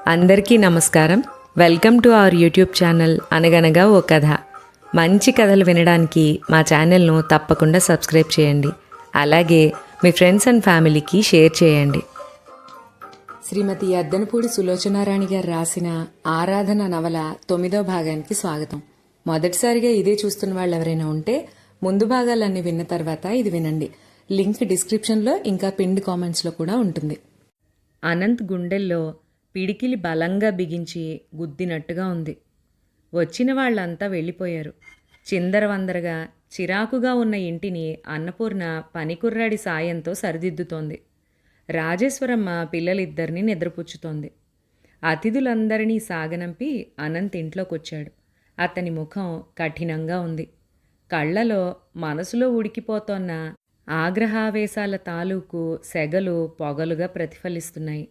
అందరికీ నమస్కారం. Welcome to our YouTube channel అనగనగా ఓ కథ. మంచి కథలు వినడానికి మా ఛానల్ను తప్పకుండా సబ్స్క్రైబ్ చేయండి. అలాగే మీ ఫ్రెండ్స్ అండ్ ఫ్యామిలీకి షేర్ చేయండి. శ్రీమతి అద్దనపూడి సులోచనారాణి గారు రాసిన ఆరాధన నవల 9వ భాగానికి స్వాగతం. మొదటిసారిగా ఇదే చూస్తున్న వాళ్ళు ఎవరైనా ఉంటే ముందు భాగాలన్నీ విన్న తర్వాత ఇది వినండి. లింక్ డిస్క్రిప్షన్లో ఇంకా పిన్డ్ కామెంట్స్లో కూడా ఉంటుంది. అనంత్ గుండెల్లో పిడికిలి బలంగా బిగించి గుద్దినట్టుగా ఉంది. వచ్చిన వాళ్ళంతా వెళ్ళిపోయారు. చిందరవందరగా చిరాకుగా ఉన్న ఇంటిని అన్నపూర్ణ పనికుర్రాడి సాయంతో సరిదిద్దుతోంది. రాజేశ్వరమ్మ పిల్లలిద్దరినీ నిద్రపుచ్చుతోంది. అతిథులందరినీ సాగనంపి అనంత్ ఇంట్లోకొచ్చాడు. అతని ముఖం కఠినంగా ఉంది. కళ్లలో మనసులో ఉడికిపోతోన్న ఆగ్రహావేశాల తాలూకు సెగలు పొగలుగా ప్రతిఫలిస్తున్నాయి.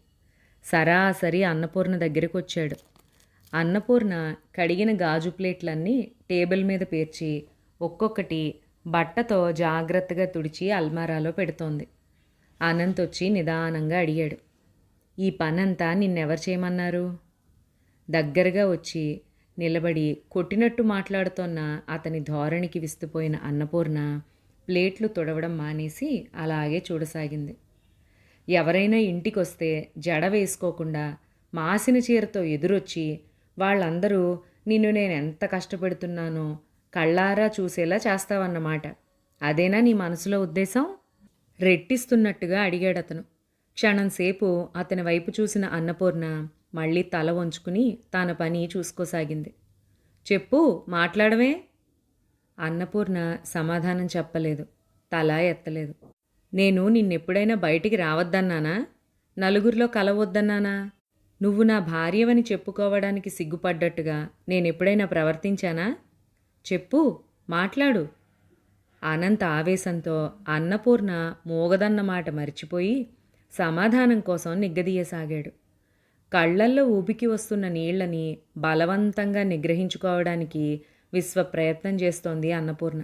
సరాసరి అన్నపూర్ణ దగ్గరకు వచ్చాడు. అన్నపూర్ణ కడిగిన గాజు ప్లేట్లన్నీ టేబుల్ మీద పేర్చి ఒక్కొక్కటి బట్టతో జాగ్రత్తగా తుడిచి అల్మారాలో పెడుతోంది. అనంత్ వచ్చి నిదానంగా అడిగాడు, ఈ పనంతా నిన్నెవరు చేయమన్నారు? దగ్గరగా వచ్చి నిలబడి కొట్టినట్టు మాట్లాడుతోన్న అతని ధోరణికి విస్తుపోయిన అన్నపూర్ణ ప్లేట్లు తుడవడం మానేసి అలాగే చూడసాగింది. ఎవరైనా ఇంటికొస్తే జడ వేసుకోకుండా మాసిన చీరతో ఎదురొచ్చి వాళ్ళందరూ నిన్ను నేనెంత కష్టపెడుతున్నానో కళ్ళారా చూసేలా చేస్తావన్నమాట. అదేనా నీ మనసులో ఉద్దేశం? రెట్టిస్తున్నట్టుగా అడిగాడతను. క్షణంసేపు అతని వైపు చూసిన అన్నపూర్ణ మళ్ళీ తల వంచుకుని తన పని చూసుకోసాగింది. చెప్పు, మాట్లాడమే. అన్నపూర్ణ సమాధానం చెప్పలేదు, తల ఎత్తలేదు. నేను నిన్నెప్పుడైనా బయటికి రావద్దన్నానా? నలుగురిలో కలవద్దన్నానా? నువ్వు నా భార్యవని చెప్పుకోవడానికి సిగ్గుపడ్డట్టుగా నేనెప్పుడైనా ప్రవర్తించానా? చెప్పు, మాట్లాడు. అనంత ఆవేశంతో అన్నపూర్ణ మోగదన్నమాట మరిచిపోయి సమాధానం కోసం నిగ్గదీయసాగాడు. కళ్లల్లో ఊపికి వస్తున్న నీళ్లని బలవంతంగా నిగ్రహించుకోవడానికి విశ్వ ప్రయత్నం చేస్తోంది అన్నపూర్ణ.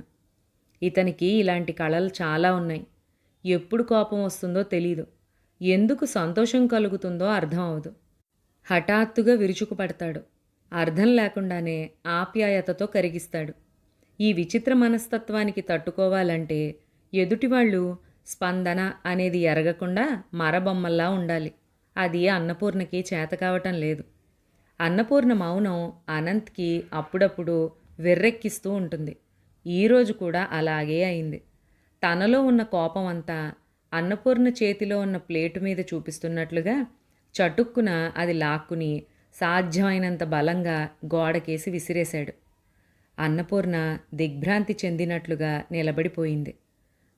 ఇతనికి ఇలాంటి కళలు చాలా ఉన్నాయి. ఎప్పుడు కోపం వస్తుందో తెలీదు, ఎందుకు సంతోషం కలుగుతుందో అర్థం అవదు. హఠాత్తుగా విరుచుకుపడతాడు. అర్థం లేకుండానే ఆప్యాయతతో కరిగిస్తాడు. ఈ విచిత్ర మనస్తత్వానికి తట్టుకోవాలంటే ఎదుటివాళ్ళు స్పందన అనేది ఎరగకుండా మరబొమ్మల్లా ఉండాలి. అది అన్నపూర్ణకి చేత కావటం లేదు. అన్నపూర్ణ మౌనం అనంత్కి అప్పుడప్పుడు వెర్రెక్కిస్తూ ఉంటుంది. ఈరోజు కూడా అలాగే అయింది. తనలో ఉన్న కోపం అంతా అన్నపూర్ణ చేతిలో ఉన్న ప్లేటు మీద చూపిస్తున్నట్లుగా చటుక్కున అది లాక్కుని సాధ్యమైనంత బలంగా గోడకేసి విసిరేశాడు. అన్నపూర్ణ దిగ్భ్రాంతి చెందినట్లుగా నిలబడిపోయింది.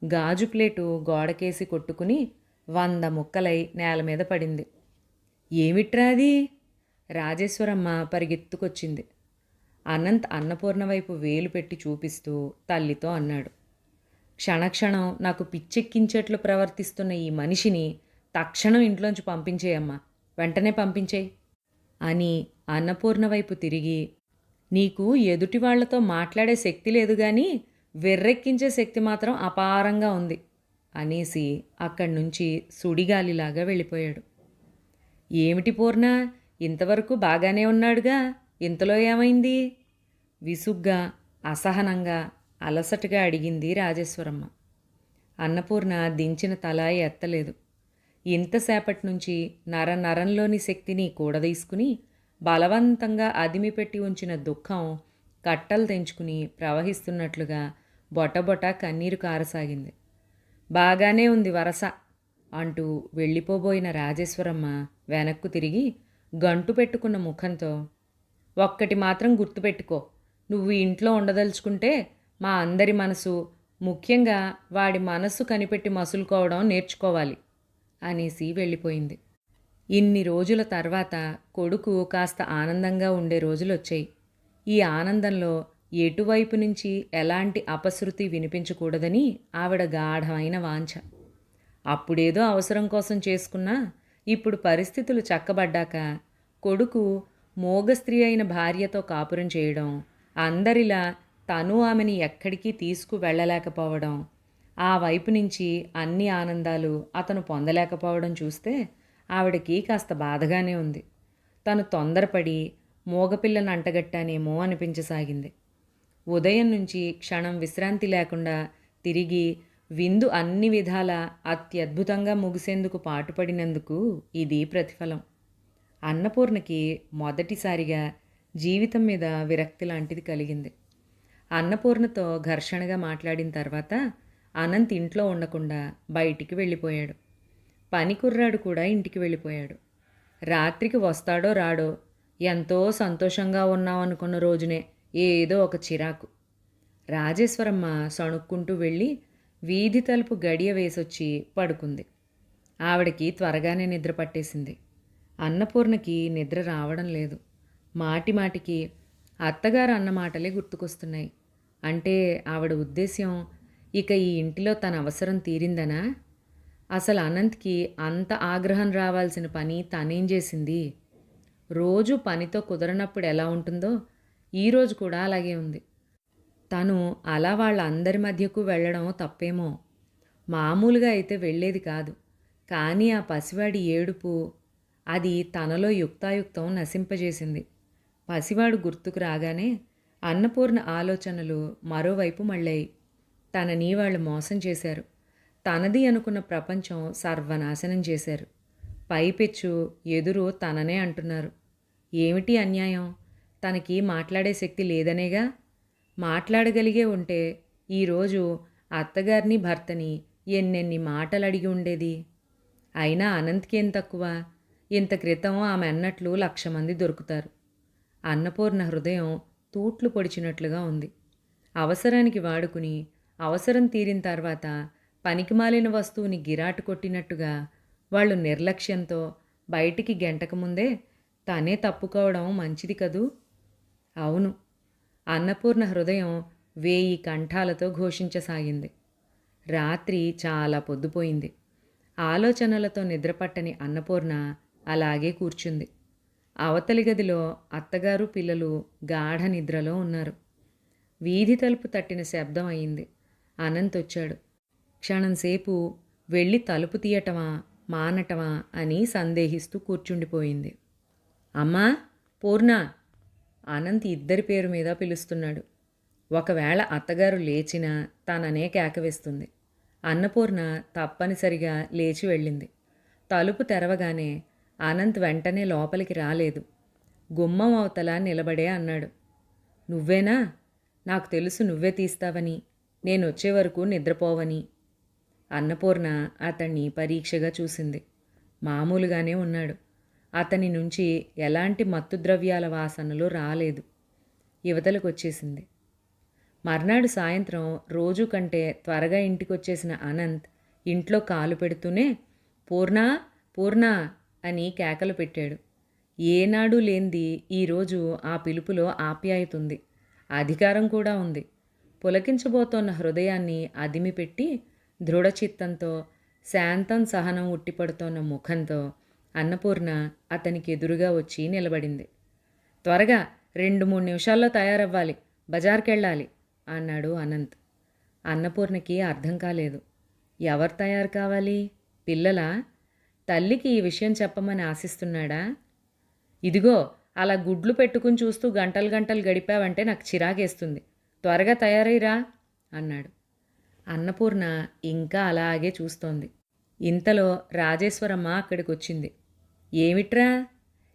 గాజు ప్లేటు గోడకేసి కొట్టుకుని 100 ముక్కలై నేల మీద పడింది. ఏమిట్రాది? రాజేశ్వరమ్మ పరిగెత్తుకొచ్చింది. అనంత్ అన్నపూర్ణ వైపు వేలు పెట్టి చూపిస్తూ తల్లితో అన్నాడు, క్షణక్షణం నాకు పిచ్చెక్కించేట్లు ప్రవర్తిస్తున్న ఈ మనిషిని తక్షణం ఇంట్లోంచి పంపించేయమ్మా, వెంటనే పంపించేయి అని అన్నపూర్ణ వైపు తిరిగి, నీకు ఎదుటి వాళ్లతో మాట్లాడే శక్తి లేదు కానీ వెర్రెక్కించే శక్తి మాత్రం అపారంగా ఉంది అనేసి అక్కడి నుంచి సుడిగాలిలాగా వెళ్ళిపోయాడు. ఏమిటి పూర్ణ, ఇంతవరకు బాగానే ఉన్నాడుగా, ఇంతలో ఏమైంది? విసుగ్గా, అసహనంగా, అలసటగా అడిగింది రాజేశ్వరమ్మ. అన్నపూర్ణ దించిన తల ఎత్తలేదు. ఇంతసేపటి నుంచి నరంలోని శక్తిని కూడదీసుకుని బలవంతంగా అదిమిపెట్టి ఉంచిన దుఃఖం కట్టలు తెంచుకుని ప్రవహిస్తున్నట్లుగా బొటబొట కన్నీరు కారసాగింది. బాగానే ఉంది వరస అంటూ వెళ్ళిపోబోయిన రాజేశ్వరమ్మ వెనక్కు తిరిగి గంటు పెట్టుకున్న ముఖంతో, ఒక్కటి మాత్రం గుర్తుపెట్టుకో, నువ్వు ఇంట్లో ఉండదలుచుకుంటే మా అందరి మనసు, ముఖ్యంగా వాడి మనస్సు కనిపెట్టి మసులుకోవడం నేర్చుకోవాలి అనేసి వెళ్ళిపోయింది. ఇన్ని రోజుల తర్వాత కొడుకు కాస్త ఆనందంగా ఉండే రోజులొచ్చాయి. ఈ ఆనందంలో ఎటువైపు నుంచి ఎలాంటి అపశృతి వినిపించకూడదని ఆవిడ గాఢమైన వాంఛ. అప్పుడేదో అవసరం కోసం చేసుకున్నా ఇప్పుడు పరిస్థితులు చక్కబడ్డాక కొడుకు మోగ స్త్రీ అయిన భార్యతో కాపురం చేయడం, అందరిలా తను ఆమెని ఎక్కడికి తీసుకువెళ్ళలేకపోవడం, ఆ వైపు నుంచి అన్ని ఆనందాలు అతను పొందలేకపోవడం చూస్తే ఆవిడకి కాస్త బాధగానే ఉంది. తను తొందరపడి మూగపిల్లను అంటగట్టానేమో అనిపించసాగింది. ఉదయం నుంచి క్షణం విశ్రాంతి లేకుండా తిరిగి విందు అన్ని విధాల అత్యద్భుతంగా ముగిసేందుకు పాటుపడినందుకు ఇది ప్రతిఫలం. అన్నపూర్ణకి మొదటిసారిగా జీవితం మీద విరక్తి లాంటిది కలిగింది. అన్నపూర్ణతో ఘర్షణగా మాట్లాడిన తర్వాత అనంత్ ఇంట్లో ఉండకుండా బయటికి వెళ్ళిపోయాడు. పని కుర్రాడు కూడా ఇంటికి వెళ్ళిపోయాడు. రాత్రికి వస్తాడో రాడో, ఎంతో సంతోషంగా ఉన్నామనుకున్న రోజునే ఏదో ఒక చిరాకు. రాజేశ్వరమ్మ సణుక్కుంటూ వెళ్ళి వీధి తలుపు గడియ వేసొచ్చి పడుకుంది. ఆవిడకి త్వరగానే నిద్ర పట్టేసింది. అన్నపూర్ణకి నిద్ర రావడం లేదు. మాటి మాటికి అత్తగారు అన్న మాటలే గుర్తుకొస్తున్నాయి. అంటే ఆవిడ ఉద్దేశ్యం ఇక ఈ ఇంటిలో తన అవసరం తీరిందనా? అసలు అనంత్కి అంత ఆగ్రహం రావాల్సిన పని తనేం చేసింది? రోజు పనితో కుదరనప్పుడు ఎలా ఉంటుందో ఈరోజు కూడా అలాగే ఉంది. తను అలా వాళ్ళ అందరి మధ్యకు వెళ్ళడం తప్పేమో. మామూలుగా అయితే వెళ్ళేది కాదు. కానీ ఆ పసివాడి ఏడుపు, అది తనలో యుక్తాయుక్తం నశింపజేసింది. పసివాడు గుర్తుకు రాగానే అన్నపూర్ణ ఆలోచనలు మరోవైపు మళ్ళాయి. తనని వాళ్ళు మోసం చేశారు. తనది అనుకున్న ప్రపంచం సర్వనాశనం చేశారు. పైపెచ్చు ఎదురు తననే అంటున్నారు. ఏమిటి అన్యాయం? తనకి మాట్లాడే శక్తి లేదనేగా. మాట్లాడగలిగే ఉంటే ఈరోజు అత్తగారిని భర్తని ఎన్నెన్ని మాటలు అడిగి ఉండేది. అయినా అనంత్కేం తక్కువ? ఇంత క్రితం ఆమె అన్నట్లు 1,00,000 మంది దొరుకుతారు. అన్నపూర్ణ హృదయం తూట్లు పొడిచినట్లుగా ఉంది. అవసరానికి వాడుకుని అవసరం తీరిన తర్వాత పనికిమాలిన వస్తువుని గిరాటు కొట్టినట్టుగా వాళ్ళు నిర్లక్ష్యంతో బయటికి గెంటకముందే తనే తప్పుకోవడం మంచిది కదూ. అవును, అన్నపూర్ణ హృదయం 1000 కంఠాలతో ఘోషించసాగింది. రాత్రి చాలా పొద్దుపోయింది. ఆలోచనలతో నిద్రపట్టని అన్నపూర్ణ అలాగే కూర్చుంది. అవతలి గదిలో అత్తగారు పిల్లలు గాఢ నిద్రలో ఉన్నారు. వీధి తలుపు తట్టిన శబ్దం అయింది. అనంత్ వచ్చాడు. క్షణంసేపు వెళ్ళి తలుపు తీయటమా మానటమా అని సందేహిస్తూ కూర్చుండిపోయింది. అమ్మా, పూర్ణ! అనంత్ ఇద్దరి పేరు మీద పిలుస్తున్నాడు. ఒకవేళ అత్తగారు లేచినా తననే కేకవేస్తుంది. అన్నపూర్ణ తప్పనిసరిగా లేచి వెళ్ళింది. తలుపు తెరవగానే అనంత్ వెంటనే లోపలికి రాలేదు. గుమ్మం అవతల నిలబడే అన్నాడు. నువ్వేనా? నాకు తెలుసు నువ్వే తీస్తావని, నేనొచ్చే వరకు నిద్రపోవని. అన్నపూర్ణ అతన్ని పరీక్షగా చూసింది. మామూలుగానే ఉన్నాడు. అతని నుంచి ఎలాంటి మత్తు ద్రవ్యాల వాసనలు రాలేదు. యువతలకొచ్చేసింది. మర్నాడు సాయంత్రం రోజు కంటే త్వరగా ఇంటికొచ్చేసిన అనంత్ ఇంట్లో కాలు పెడుతూనే పూర్ణ పూర్ణ అని కేకలు పెట్టాడు. ఏనాడు లేనిది ఈరోజు ఆ పిలుపులో ఆప్యాయతుంది, అధికారం కూడా ఉంది. పులకించబోతోన్న హృదయాన్ని అదిమిపెట్టి దృఢచిత్తంతో శాంతం సహనం ఉట్టిపడుతోన్న ముఖంతో అన్నపూర్ణ అతనికి ఎదురుగా వచ్చి నిలబడింది. త్వరగా 2-3 నిమిషాల్లో తయారవ్వాలి, బజార్కెళ్ళాలి అన్నాడు అనంత్. అన్నపూర్ణకి అర్థం కాలేదు. ఎవరు తయారు కావాలి? పిల్లలా? తల్లికి ఈ విషయం చెప్పమని ఆశిస్తున్నాడా? ఇదిగో అలా గుడ్లు పెట్టుకుని చూస్తూ గంటలు గంటలు గడిపావంటే నాకు చిరాకేస్తుంది. త్వరగా తయారైరా అన్నాడు. అన్నపూర్ణ ఇంకా అలాగే చూస్తోంది. ఇంతలో రాజేశ్వరమ్మ అక్కడికి వచ్చింది. ఏమిట్రా?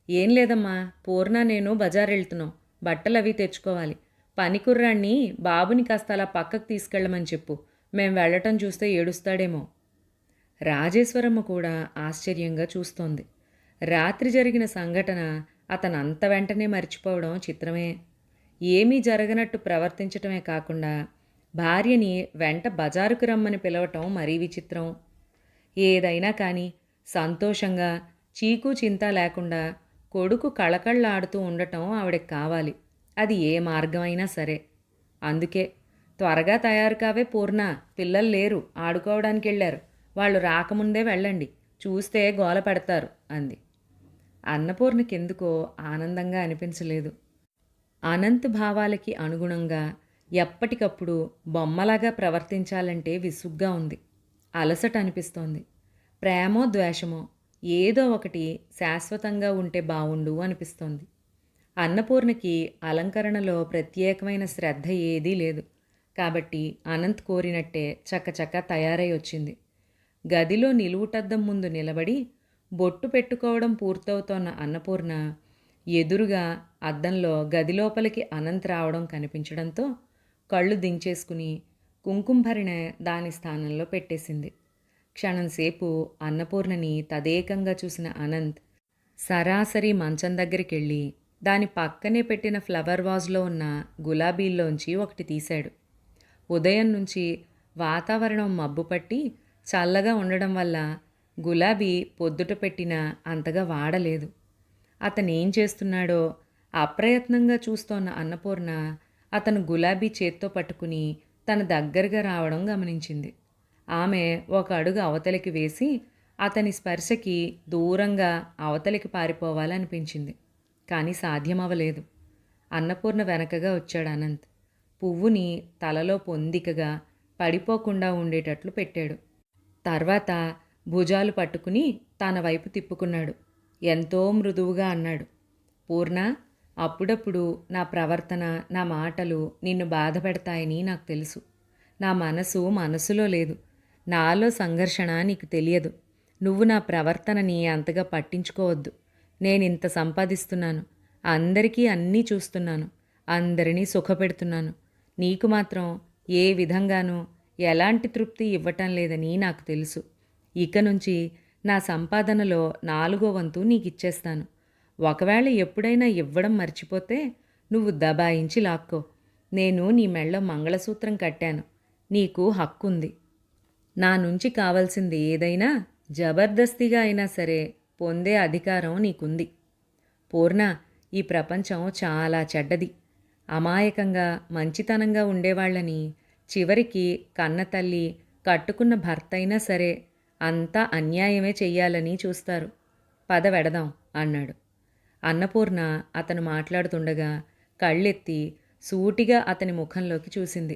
ఏం లేదమ్మా, పూర్ణ నేను బజార్ వెళ్తున్నాం, బట్టలు అవి తెచ్చుకోవాలి. పనికుర్రాణ్ణి బాబుని కాస్త అలా పక్కకు తీసుకెళ్ళమని చెప్పు, మేం వెళ్ళటం చూస్తే ఏడుస్తాడేమో. రాజేశ్వరమ్మ కూడా ఆశ్చర్యంగా చూస్తోంది. రాత్రి జరిగిన సంఘటన అతను అంత వెంటనే మర్చిపోవడం చిత్రమే. ఏమీ జరగనట్టు ప్రవర్తించటమే కాకుండా భార్యని వెంట బజారుకు రమ్మని పిలవటం మరీ విచిత్రం. ఏదైనా కానీ సంతోషంగా చీకు చింత లేకుండా కొడుకు కళకళ్ళాడుతూ ఉండటం ఆవిడకి కావాలి. అది ఏ మార్గమైనా సరే. అందుకే త్వరగా తయారు కావే పూర్ణ, పిల్లలు లేరు, ఆడుకోవడానికి వెళ్ళారు, వాళ్ళు రాకముందే వెళ్ళండి, చూస్తే గోల పెడతారు అంది. అన్నపూర్ణకెందుకో ఆనందంగా అనిపించలేదు. అనంత్ భావాలకి అనుగుణంగా ఎప్పటికప్పుడు బొమ్మలాగా ప్రవర్తించాలంటే విసుగ్గా ఉంది. అలసట అనిపిస్తోంది. ప్రేమో ద్వేషమో ఏదో ఒకటి శాశ్వతంగా ఉంటే బావుండు అనిపిస్తోంది. అన్నపూర్ణకి అలంకరణలో ప్రత్యేకమైన శ్రద్ధ ఏదీ లేదు. కాబట్టి అనంత్ కోరినట్టే చకచకా తయారై వచ్చింది. గదిలో నిలువుటద్దం ముందు నిలబడి బొట్టు పెట్టుకోవడం పూర్తవుతోన్న అన్నపూర్ణ ఎదురుగా అద్దంలో గదిలోపలికి అనంత్ రావడం కనిపించడంతో కళ్ళు దించేసుకుని కుంకుంభరిణె దాని స్థానంలో పెట్టేసింది. క్షణంసేపు అన్నపూర్ణని తదేకంగా చూసిన అనంత్ సరాసరి మంచం దగ్గరికెళ్ళి దాని పక్కనే పెట్టిన ఫ్లవర్ వాజ్లో ఉన్న గులాబీల్లోంచి ఒకటి తీశాడు. ఉదయం నుంచి వాతావరణం మబ్బుపట్టి చల్లగా ఉండడం వల్ల గులాబీ పొద్దుట పెట్టినా అంతగా వాడలేదు. అతనేం చేస్తున్నాడో అప్రయత్నంగా చూస్తోన్న అన్నపూర్ణ అతను గులాబీ చేత్తో పట్టుకుని తన దగ్గరగా రావడం గమనించింది. ఆమె ఒక అడుగు అవతలికి వేసి అతని స్పర్శకి దూరంగా అవతలికి పారిపోవాలనిపించింది. కానీ సాధ్యమవలేదు. అన్నపూర్ణ వెనకగా వచ్చాడు అనంత్. పువ్వుని తలలో పొందికగా పడిపోకుండా ఉండేటట్లు పెట్టాడు. తర్వాత భుజాలు పట్టుకుని తన వైపు తిప్పుకున్నాడు. ఎంతో మృదువుగా అన్నాడు, పూర్ణ, అప్పుడప్పుడు నా ప్రవర్తన, నా మాటలు నిన్ను బాధ పెడతాయని నాకు తెలుసు. నా మనసులో లేదు. నాలో సంఘర్షణ నీకు తెలియదు. నువ్వు నా ప్రవర్తనని అంతగా పట్టించుకోవద్దు. నేనింత సంపాదిస్తున్నాను, అందరికీ అన్నీ చూస్తున్నాను, అందరినీ సుఖపెడుతున్నాను. నీకు మాత్రం ఏ విధంగానూ ఎలాంటి తృప్తి ఇవ్వటం లేదని నాకు తెలుసు. ఇక నుంచి నా సంపాదనలో 4వ వంతు నీకిచ్చేస్తాను. ఒకవేళ ఎప్పుడైనా ఇవ్వడం మర్చిపోతే నువ్వు దబాయించి లాక్కో. నేను నీ మెళ్ళో మంగళసూత్రం కట్టాను. నీకు హక్కుంది. నా నుంచి కావలసింది ఏదైనా జబర్దస్తిగా అయినా సరే పొందే అధికారం నీకుంది. పూర్ణ, ఈ ప్రపంచం చాలా చెడ్డది. అమాయకంగా మంచితనంగా ఉండేవాళ్ళని చివరికి కన్నతల్లి, కట్టుకున్న భర్త అయినా సరే అంతా అన్యాయమే చెయ్యాలని చూస్తారు. పద వెడదాం అన్నాడు. అన్నపూర్ణ అతను మాట్లాడుతుండగా కళ్ళెత్తి సూటిగా అతని ముఖంలోకి చూసింది.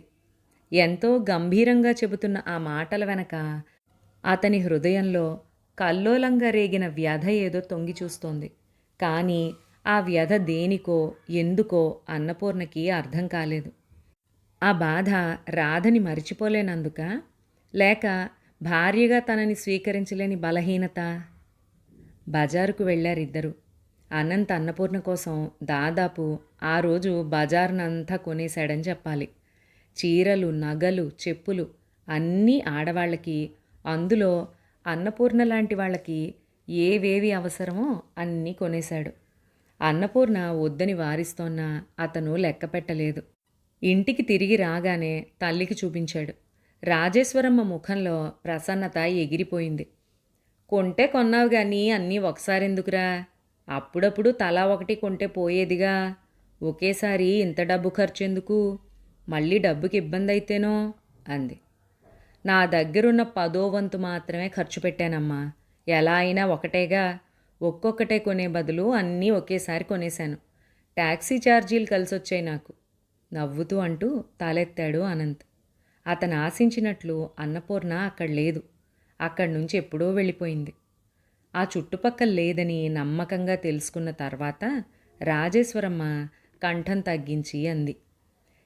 ఎంతో గంభీరంగా చెబుతున్న ఆ మాటల వెనక అతని హృదయంలో కల్లోలంగా రేగిన వ్యధ ఏదో తొంగి చూస్తోంది. కానీ ఆ వ్యధ దేనికో ఎందుకో అన్నపూర్ణకి అర్థం కాలేదు. ఆ బాధ రాధని మరిచిపోలేనందుక, లేక భార్యగా తనని స్వీకరించలేని బలహీనత? బజారుకు వెళ్ళారిద్దరూ. అనంత్ అన్నపూర్ణ కోసం దాదాపు ఆ రోజు బజార్నంతా కొనేశాడని చెప్పాలి. చీరలు, నగలు, చెప్పులు అన్నీ ఆడవాళ్ళకి, అందులో అన్నపూర్ణ లాంటి వాళ్ళకి ఏవేవి అవసరమో అన్నీ కొనేశాడు. అన్నపూర్ణ వద్దని వారిస్తోన్నా అతను లెక్క పెట్టలేదు. ఇంటికి తిరిగి రాగానే తల్లికి చూపించాడు. రాజేశ్వరమ్మ ముఖంలో ప్రసన్నత ఎగిరిపోయింది. కొంటే కొన్నావు గాని అన్నీ ఒకసారెందుకురా? అప్పుడప్పుడు తలా ఒకటి కొంటే పోయేదిగా. ఒకేసారి ఇంత డబ్బు ఖర్చెందుకు? మళ్ళీ డబ్బుకి ఇబ్బంది అయితేనో అంది. నా దగ్గరున్న 10వ వంతు మాత్రమే ఖర్చు పెట్టానమ్మా. ఎలా అయినా ఒకటేగా. ఒక్కొక్కటే కొనే బదులు అన్నీ ఒకేసారి కొనేశాను. ట్యాక్సీ ఛార్జీలు కలిసొచ్చాయి నాకు, నవ్వుతూ అంటూ తలెత్తాడు అనంత్. అతను ఆశించినట్లు అన్నపూర్ణ అక్కడ లేదు. అక్కడి నుంచి ఎప్పుడో వెళ్ళిపోయింది. ఆ చుట్టుపక్కల లేదని నమ్మకంగా తెలుసుకున్న తర్వాత రాజేశ్వరమ్మ కంఠం తగ్గించి అంది,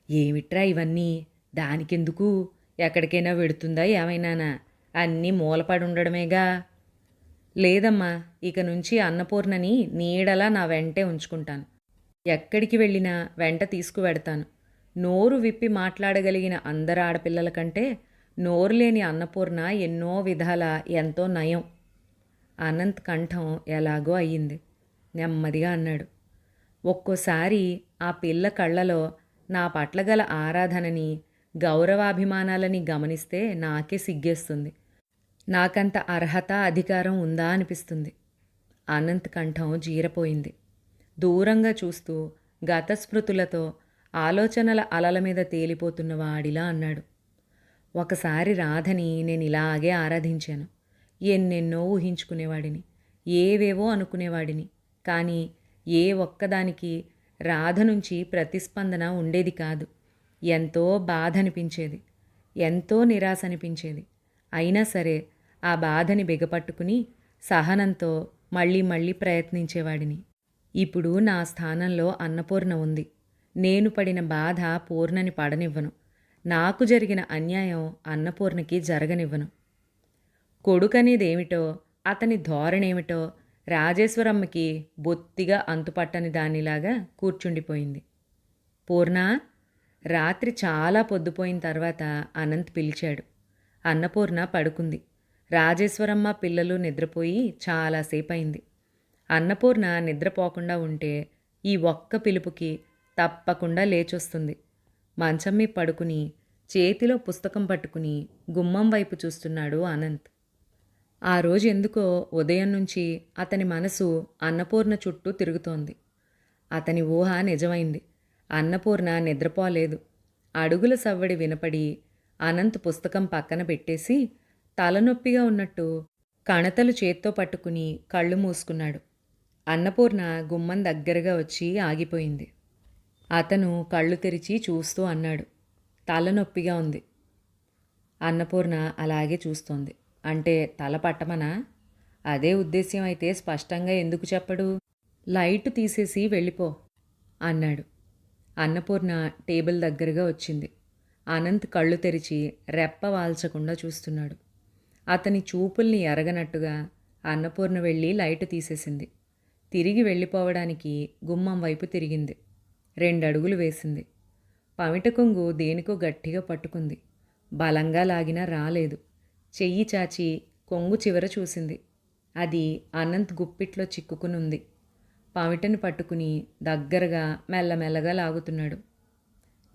ఏమిట్రా ఇవన్నీ? దానికెందుకు? ఎక్కడికైనా వెడుతుందా ఏమైనానా? అన్నీ మూలపడి ఉండడమేగా. లేదమ్మా, ఇక నుంచి అన్నపూర్ణని నీడలా నా వెంటే ఉంచుకుంటాను. ఎక్కడికి వెళ్ళినా వెంట తీసుకువెడతాను. నోరు విప్పి మాట్లాడగలిగిన అందరు ఆడపిల్లల కంటే నోరు లేని అన్నపూర్ణ ఎన్నో విధాల ఎంతో నయం. అనంత్ కంఠం ఎలాగో అయ్యింది. నెమ్మదిగా అన్నాడు, ఒక్కోసారి ఆ పిల్ల కళ్ళలో నా పట్ల గల ఆరాధనని, గౌరవాభిమానాలని గమనిస్తే నాకే సిగ్గేస్తుంది. నాకంత అర్హత, అధికారం ఉందా అనిపిస్తుంది. అనంత్ కంఠం జీరపోయింది. దూరంగా చూస్తూ గతస్మృతులతో ఆలోచనల అలల మీద తేలిపోతున్న వాడిలా అన్నాడు, ఒకసారి రాధని నేను ఇలాగే ఆరాధించాను. ఎన్నెన్నో ఊహించుకునేవాడిని, ఏవేవో అనుకునేవాడిని. కానీ ఏ ఒక్కదానికి రాధ నుంచి ప్రతిస్పందన ఉండేది కాదు. ఎంతో బాధ అనిపించేది, ఎంతో నిరాశ అనిపించేది. అయినా సరే ఆ బాధని బిగపట్టుకుని సహనంతో మళ్ళీ మళ్ళీ ప్రయత్నించేవాడిని. ఇప్పుడు నా స్థానంలో అన్నపూర్ణ ఉంది. నేను పడిన బాధ పూర్ణని పడనివ్వను. నాకు జరిగిన అన్యాయం అన్నపూర్ణకి జరగనివ్వను. కొడుకనేదేమిటో, అతని ధోరణేమిటో రాజేశ్వరమ్మకి బొత్తిగా అంతుపట్టని దానిలాగా కూర్చుండిపోయింది. పూర్ణా! రాత్రి చాలా పొద్దుపోయిన తర్వాత అనంత్ పిలిచాడు. అన్నపూర్ణ పడుకుంది. రాజేశ్వరమ్మ పిల్లలు నిద్రపోయి చాలాసేపయింది. అన్నపూర్ణ నిద్రపోకుండా ఉంటే ఈ ఒక్క పిలుపుకి తప్పకుండా లేచొస్తుంది. మంచం మీద పడుకుని చేతిలో పుస్తకం పట్టుకుని గుమ్మం వైపు చూస్తున్నాడు అనంత్. ఆ రోజు ఎందుకో ఉదయం నుంచి అతని మనసు అన్నపూర్ణ చుట్టూ తిరుగుతోంది. అతని ఊహ నిజమైంది. అన్నపూర్ణ నిద్రపోలేదు. అడుగుల సవ్వడి వినపడి అనంత్ పుస్తకం పక్కన పెట్టేసి తలనొప్పిగా ఉన్నట్టు కణతలు చేత్తో పట్టుకుని కళ్ళు మూసుకున్నాడు. అన్నపూర్ణ గుమ్మం దగ్గరగా వచ్చి ఆగిపోయింది. అతను కళ్ళు తెరిచి చూస్తూ అన్నాడు, తలనొప్పిగా ఉంది. అన్నపూర్ణ అలాగే చూస్తోంది. అంటే తల పట్టమనా? అదే ఉద్దేశ్యం అయితే స్పష్టంగా ఎందుకు చెప్పడు? లైటు తీసేసి వెళ్ళిపో అన్నాడు. అన్నపూర్ణ టేబుల్ దగ్గరగా వచ్చింది. అనంత్ కళ్ళు తెరిచి రెప్ప వాల్చకుండా చూస్తున్నాడు. అతని చూపుల్ని ఎరగనట్టుగా అన్నపూర్ణ వెళ్ళి లైటు తీసేసింది. తిరిగి వెళ్ళిపోవడానికి గుమ్మం వైపు తిరిగింది. 2 అడుగులు వేసింది. పమిట కొంగు దేనికో గట్టిగా పట్టుకుంది. బలంగా లాగినా రాలేదు. చెయ్యి చాచి కొంగు చివర చూసింది. అది అనంత్ గుప్పిట్లో చిక్కుకునుంది. పమిటని పట్టుకుని దగ్గరగా మెల్లమెల్లగా లాగుతున్నాడు.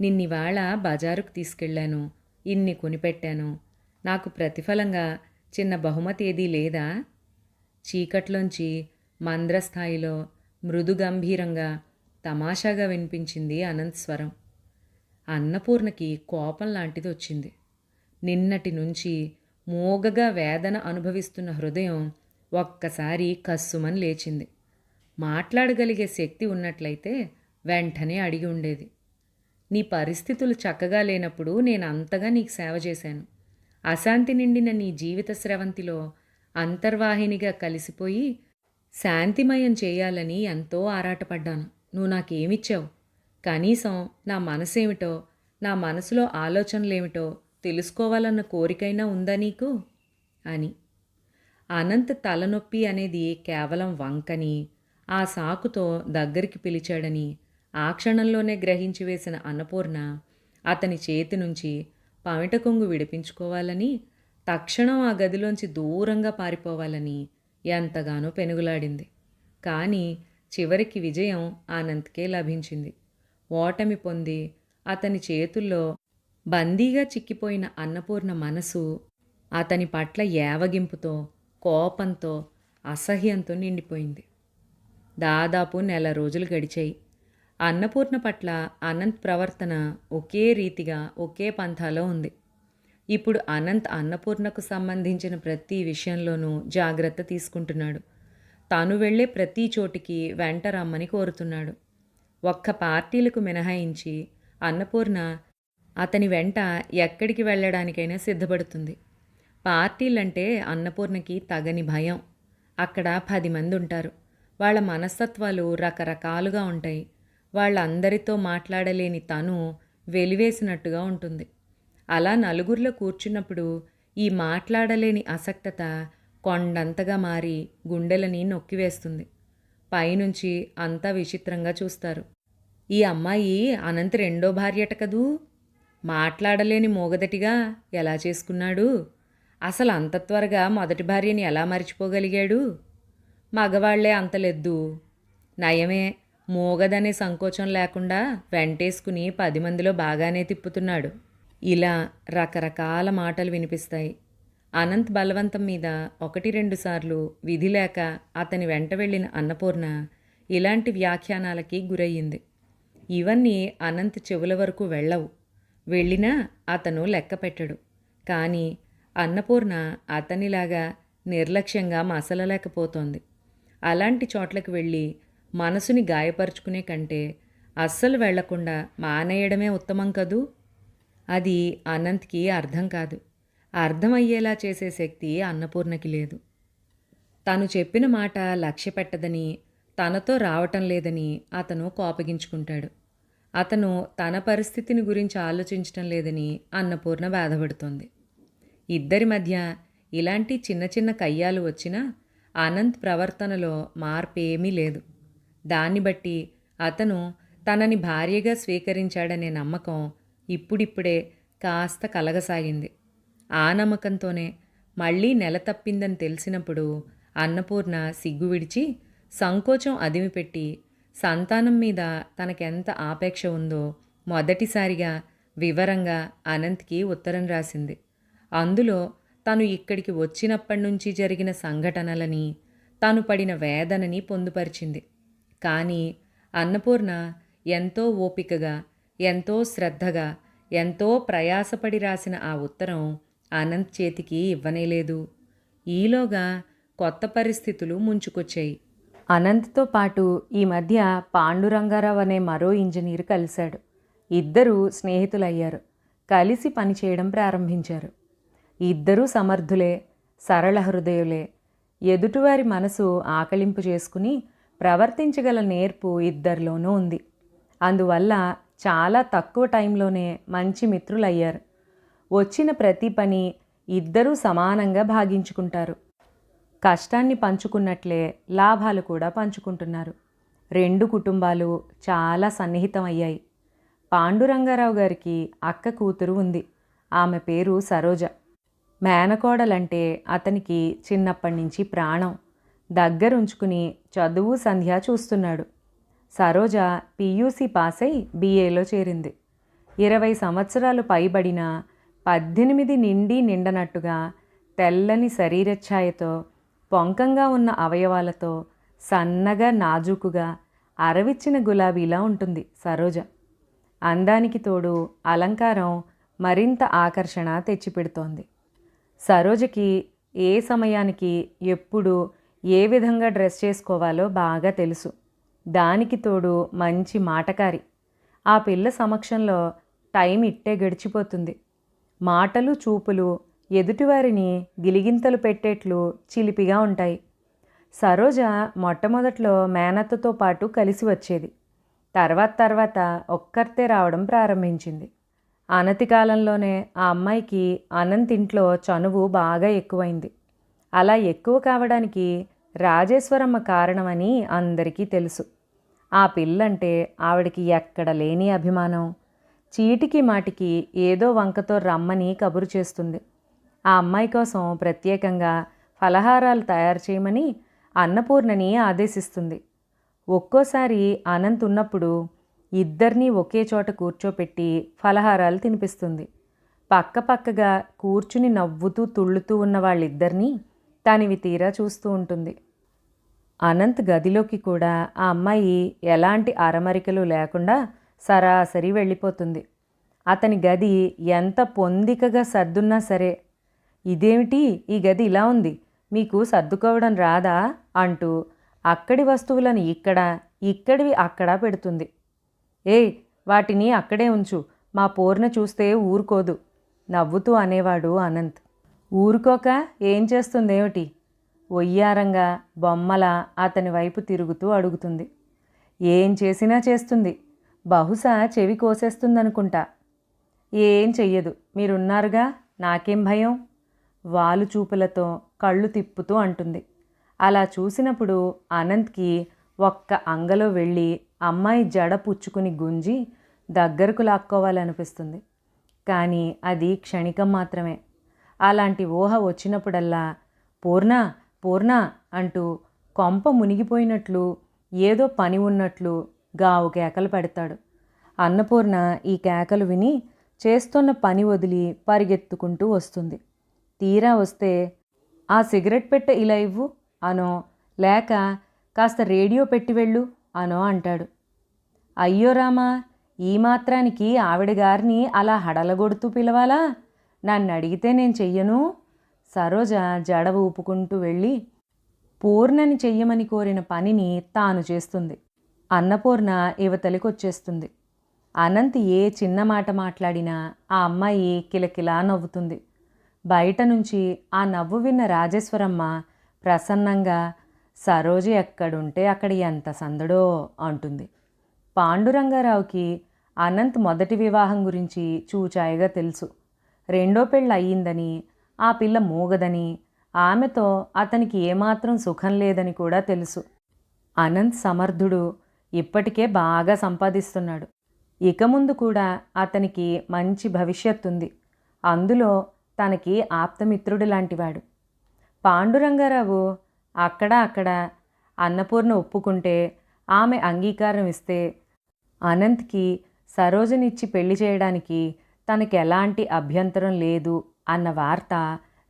నిన్నివాళ బజారుకు తీసుకెళ్ళాను, ఇన్ని కొనిపెట్టాను. నాకు ప్రతిఫలంగా చిన్న బహుమతి ఏదీ లేదా? చీకట్లోంచి మంద్రస్థాయిలో మృదు గంభీరంగా తమాషాగా వినిపించింది అనంత్ స్వరం. అన్నపూర్ణకి కోపం లాంటిది వచ్చింది. నిన్నటి నుంచి మోగగా వేదన అనుభవిస్తున్న హృదయం ఒక్కసారి కస్సుమని లేచింది. మాట్లాడగలిగే శక్తి ఉన్నట్లయితే వెంటనే అడిగి ఉండేది. నీ పరిస్థితులు చక్కగా లేనప్పుడు నేను అంతగా నీకు సేవ చేశాను. అశాంతి నిండిన నీ జీవిత స్రవంతిలో అంతర్వాహినిగా కలిసిపోయి శాంతిమయం చేయాలని ఎంతో ఆరాటపడ్డాను. నువ్వు నాకేమిచ్చావు? కనీసం నా మనసేమిటో, నా మనసులో ఆలోచనలేమిటో తెలుసుకోవాలన్న కోరికైనా ఉందా నీకు అని. అనంత్ తలనొప్పి అనేది కేవలం వంకని, ఆ సాకుతో దగ్గరికి పిలిచాడని ఆ క్షణంలోనే గ్రహించి వేసిన అన్నపూర్ణ అతని చేతి నుంచి పమిట కొంగు విడిపించుకోవాలని, తక్షణం ఆ గదిలోంచి దూరంగా పారిపోవాలని ఎంతగానో పెనుగులాడింది. కానీ చివరికి విజయం అనంత్కే లభించింది. ఓటమి పొంది అతని చేతుల్లో బందీగా చిక్కిపోయిన అన్నపూర్ణ మనసు అతని పట్ల ఏవగింపుతో, కోపంతో, అసహ్యంతో నిండిపోయింది. దాదాపు 1 నెల రోజులు గడిచాయి. అన్నపూర్ణ పట్ల అనంత్ ప్రవర్తన ఒకే రీతిగా, ఒకే పంథాలో ఉంది. ఇప్పుడు అనంత్ అన్నపూర్ణకు సంబంధించిన ప్రతి విషయంలోనూ జాగ్రత్త తీసుకుంటున్నాడు. తాను వెళ్ళే ప్రతి చోటికి వెంట రమ్మని కోరుతున్నాడు. ఒక్క పార్టీలకు మినహాయించి అన్నపూర్ణ అతని వెంట ఎక్కడికి వెళ్ళడానికైనా సిద్ధపడుతుంది. పార్టీలంటే అన్నపూర్ణకి తగని భయం. అక్కడ 10 మంది ఉంటారు. వాళ్ళ మనస్తత్వాలు రకరకాలుగా ఉంటాయి. వాళ్ళందరితో మాట్లాడలేని తను వెలివేసినట్టుగా ఉంటుంది. అలా నలుగురిలో కూర్చున్నప్పుడు ఈ మాట్లాడలేని అసక్తత కొండంతగా మారి గుండెలని నొక్కివేస్తుంది. పైనుంచి అంతా విచిత్రంగా చూస్తారు. ఈ అమ్మాయి అనంత్ 2వ భార్యట కదూ, మాట్లాడలేని మూగదటిగా ఎలా చేసుకున్నాడు? అసలు అంత త్వరగా మొదటి భార్యని ఎలా మరిచిపోగలిగాడు? మగవాళ్లే అంతలెద్దు. నయమే, మూగదనే సంకోచం లేకుండా వెంటేసుకుని 10 మందిలో బాగానే తిప్పుతున్నాడు. ఇలా రకరకాల మాటలు వినిపిస్తాయి. అనంత్ బలవంతం మీద 1-2 సార్లు విధి లేక అతని వెంట వెళ్ళిన అన్నపూర్ణ ఇలాంటి వ్యాఖ్యానాలకి గురయ్యింది. ఇవన్నీ అనంత్ చెవుల వరకు వెళ్ళవు. వెళ్ళినా అతను లెక్క పెట్టడు. కానీ అన్నపూర్ణ అతనిలాగా నిర్లక్ష్యంగా మసలలేకపోతోంది. అలాంటి చోట్లకు వెళ్ళి మనసుని గాయపరుచుకునే కంటే అస్సలు వెళ్లకుండా మానేయడమే ఉత్తమం కదూ. అది అనంత్కి అర్థం కాదు. అర్థమయ్యేలా చేసే శక్తి అన్నపూర్ణకి లేదు. తను చెప్పిన మాట లక్ష్యపెట్టదని, తనతో రావటం లేదని అతను కోపగించుకుంటాడు. అతను తన పరిస్థితిని గురించి ఆలోచించటం లేదని అన్నపూర్ణ బాధపడుతోంది. ఇద్దరి మధ్య ఇలాంటి చిన్న చిన్న కయ్యాలు వచ్చినా అనంత్ ప్రవర్తనలో మార్పేమీ లేదు. దాన్ని బట్టి అతను తనని భార్యగా స్వీకరించాడనే నమ్మకం ఇప్పుడిప్పుడే కాస్త కలగసాగింది. ఆ నమ్మకంతోనే మళ్ళీ నెల తప్పిందని తెలిసినప్పుడు అన్నపూర్ణ సిగ్గు విడిచి, సంకోచం అదిమిపెట్టి, సంతానం మీద తనకెంత ఆపేక్ష ఉందో మొదటిసారిగా వివరంగా అనంత్కి ఉత్తరం రాసింది. అందులో తను ఇక్కడికి వచ్చినప్పటినుంచి జరిగిన సంఘటనలని, తను పడిన వేదనని పొందుపరిచింది. కానీ అన్నపూర్ణ ఎంతో ఓపికగా, ఎంతో శ్రద్ధగా, ఎంతో ప్రయాసపడి రాసిన ఆ ఉత్తరం అనంత్ చేతికి ఇవ్వనేలేదు. ఈలోగా కొత్త పరిస్థితులు ముంచుకొచ్చాయి. అనంత్తో పాటు ఈ మధ్య పాండురంగారావు అనే మరో ఇంజనీరు కలిశాడు. ఇద్దరూ స్నేహితులయ్యారు. కలిసి పనిచేయడం ప్రారంభించారు. ఇద్దరూ సమర్థులే, సరళ హృదయులే. ఎదుటివారి మనసు ఆకలింపు చేసుకుని ప్రవర్తించగల నేర్పు ఇద్దరిలోనూ ఉంది. అందువల్ల చాలా తక్కువ టైంలోనే మంచి మిత్రులయ్యారు. వచ్చిన ప్రతి పని ఇద్దరూ సమానంగా భాగించుకుంటారు. కష్టాన్ని పంచుకున్నట్లే లాభాలు కూడా పంచుకుంటున్నారు. రెండు కుటుంబాలు చాలా సన్నిహితం అయ్యాయి. పాండురంగారావు గారికి అక్క కూతురు ఉంది. ఆమె పేరు సరోజ. మేనకోడలంటే అతనికి చిన్నప్పటి నుంచి ప్రాణం. దగ్గరుంచుకుని చదువు సంధ్య చూస్తున్నాడు. సరోజ పియూసీ పాస్ అయి BAలో చేరింది. 20 సంవత్సరాలు పైబడిన 18 నిండి నిండనట్టుగా తెల్లని శరీరఛాయతో, పొంకంగా ఉన్న అవయవాలతో, సన్నగా నాజూకుగా అరవిచ్చిన గులాబీలా ఉంటుంది సరోజ. అందానికి తోడు అలంకారం మరింత ఆకర్షణ తెచ్చిపెడుతోంది. సరోజకి ఏ సమయానికి ఎప్పుడు ఏ విధంగా డ్రెస్ చేసుకోవాలో బాగా తెలుసు. దానికి తోడు మంచి మాటకారి. ఆ పిల్ల సమక్షంలో టైం ఇట్టే గడిచిపోతుంది. మాటలు చూపులు ఎదుటివారిని గిలిగింతలు పెట్టేట్లు చిలిపిగా ఉంటాయి. సరోజ మొట్టమొదట్లో మేనత్తతో పాటు కలిసి వచ్చేది. తర్వాత ఒక్కర్తే రావడం ప్రారంభించింది. అనతి కాలంలోనే ఆ అమ్మాయికి అనంత్ ఇంట్లో చనువు బాగా ఎక్కువైంది. అలా ఎక్కువ కావడానికి రాజేశ్వరమ్మ కారణమని అందరికీ తెలుసు. ఆ పిల్లంటే ఆవిడికి ఎక్కడ లేని అభిమానం. చీటికి మాటికి ఏదో వంకతో రమ్మని కబురు చేస్తుంది. ఆ అమ్మాయి కోసం ప్రత్యేకంగా ఫలహారాలు తయారు చేయమని అన్నపూర్ణని ఆదేశిస్తుంది. ఒక్కోసారి అనంత్ ఉన్నప్పుడు ఇద్దరినీ ఒకే చోట కూర్చోపెట్టి ఫలహారాలు తినిపిస్తుంది. పక్కపక్కగా కూర్చుని నవ్వుతూ తుళ్ళుతూ ఉన్న వాళ్ళిద్దరినీ తనివి తీరా చూస్తూ ఉంటుంది. అనంత్ గదిలోకి కూడా ఆ అమ్మాయి ఎలాంటి అరమరికలు లేకుండా సరాసరి వెళ్ళిపోతుంది. అతని గది ఎంత పొందికగా సర్దున్నా సరే, ఇదేమిటి ఈ గది ఇలా ఉంది, మీకు సర్దుకోవడం రాదా అంటూ అక్కడి వస్తువులను ఇక్కడ, ఇక్కడివి అక్కడ పెడుతుంది. ఏయ్, వాటిని అక్కడే ఉంచు, మా పూర్ణ చూస్తే ఊరుకోదు నవ్వుతూ అనేవాడు అనంత్. ఊరుకోక ఏం చేస్తుందేమిటి? ఒయ్యారంగా బొమ్మలా అతని వైపు తిరుగుతూ అడుగుతుంది. ఏం చేసినా చేస్తుంది. బహుశా చెవి కోసేస్తుందనుకుంటా. ఏం చెయ్యదు, మీరున్నారుగా, నాకేం భయం? వాలు చూపులతో కళ్ళు తిప్పుతూ అంటుంది. అలా చూసినప్పుడు అనంత్కి ఒక్క అంగలో వెళ్ళి అమ్మాయి జడ పుచ్చుకుని గుంజి దగ్గరకు లాక్కోవాలనిపిస్తుంది. కానీ అది క్షణికం మాత్రమే. అలాంటి ఊహ వచ్చినప్పుడల్లా పూర్ణ పూర్ణ అంటూ కొంప మునిగిపోయినట్లు, ఏదో పని ఉన్నట్లు గావు కేకలు పెడతాడు. అన్నపూర్ణ ఈ కేకలు విని చేస్తున్న పని వదిలి పరిగెత్తుకుంటూ వస్తుంది. తీరా వస్తే, ఆ సిగరెట్ పెట్టె ఇలా ఇవ్వు అనో, లేక కాస్త రేడియో పెట్టి వెళ్ళు అనో అంటాడు. అయ్యో రామా, ఈ మాత్రానికి ఆవిడ గారిని అలా హడలగొడుతూ పిలవాలా? నన్ను అడిగితే నేను చెయ్యను. సరోజ జడ ఊపుకుంటూ వెళ్ళి పూర్ణని చెయ్యమని కోరిన పనిని తాను చేస్తుంది. అన్నపూర్ణ యువతలికొచ్చేస్తుంది. అనంత్ ఏ చిన్న మాట మాట్లాడినా ఆ అమ్మాయి కిలకిలా నవ్వుతుంది. బయట నుంచి ఆ నవ్వు విన్న రాజేశ్వరమ్మ ప్రసన్నంగా సరోజ ఎక్కడుంటే అక్కడ ఎంత సందడో అంటుంది. పాండురంగారావుకి అనంత్ మొదటి వివాహం గురించి చూచాయిగా తెలుసు. రెండో పెళ్ళి అయ్యిందని, ఆ పిల్ల మూగదని, ఆమెతో అతనికి ఏమాత్రం సుఖం లేదని కూడా తెలుసు. అనంత్ సమర్థుడు, ఇప్పటికే బాగా సంపాదిస్తున్నాడు. ఇక ముందు కూడా అతనికి మంచి భవిష్యత్తుంది. అందులో తనకి ఆప్తమిత్రుడు లాంటివాడు. పాండురంగారావు అక్కడ అన్నపూర్ణ ఒప్పుకుంటే, ఆమె అంగీకారం ఇస్తే అనంత్కి సరోజనిచ్చి పెళ్లి చేయడానికి తనకెలాంటి అభ్యంతరం లేదు అన్న వార్త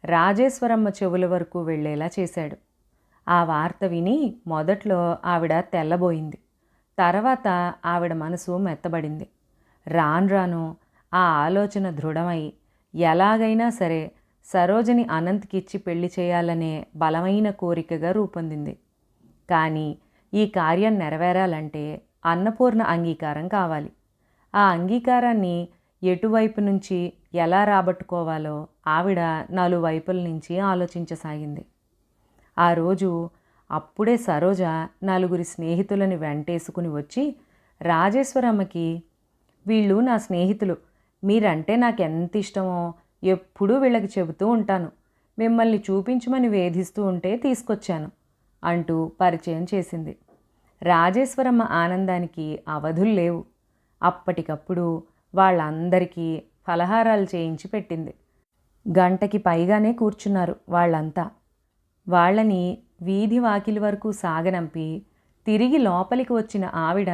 రాజేశ్వరమ్మ చెవుల వరకు వెళ్ళేలా చేశాడు. ఆ వార్త విని మొదట్లో ఆవిడ తెల్లబోయింది. తర్వాత ఆవిడ మనసు మెత్తబడింది. రాను రాను ఆ ఆలోచన దృఢమై ఎలాగైనా సరే సరోజని అనంత్కిచ్చి పెళ్లి చేయాలనే బలమైన కోరికగా రూపొందింది. కానీ ఈ కార్యం నెరవేరాలంటే అన్నపూర్ణ అంగీకారం కావాలి. ఆ అంగీకారాన్ని ఎటువైపు నుంచి ఎలా రాబట్టుకోవాలో ఆవిడ నలువైపుల నుంచి ఆలోచించసాగింది. ఆ రోజు అప్పుడే సరోజ నలుగురి స్నేహితులని వెంటేసుకుని వచ్చి రాజేశ్వరమ్మకి, వీళ్ళు నా స్నేహితులు, మీరంటే నాకెంత ఇష్టమో ఎప్పుడూ వీళ్ళకి చెబుతూ ఉంటాను, మిమ్మల్ని చూపించమని వేధిస్తూ ఉంటే తీసుకొచ్చాను అంటూ పరిచయం చేసింది. రాజేశ్వరమ్మ ఆనందానికి అవధులు లేవు. అప్పటికప్పుడు వాళ్ళందరికీ ఫలహారాలు చేయించి పెట్టింది. గంటకి పైగానే కూర్చున్నారు వాళ్ళంతా. వాళ్ళని వీధి వాకిలి వరకు సాగనంపి తిరిగి లోపలికి వచ్చిన ఆవిడ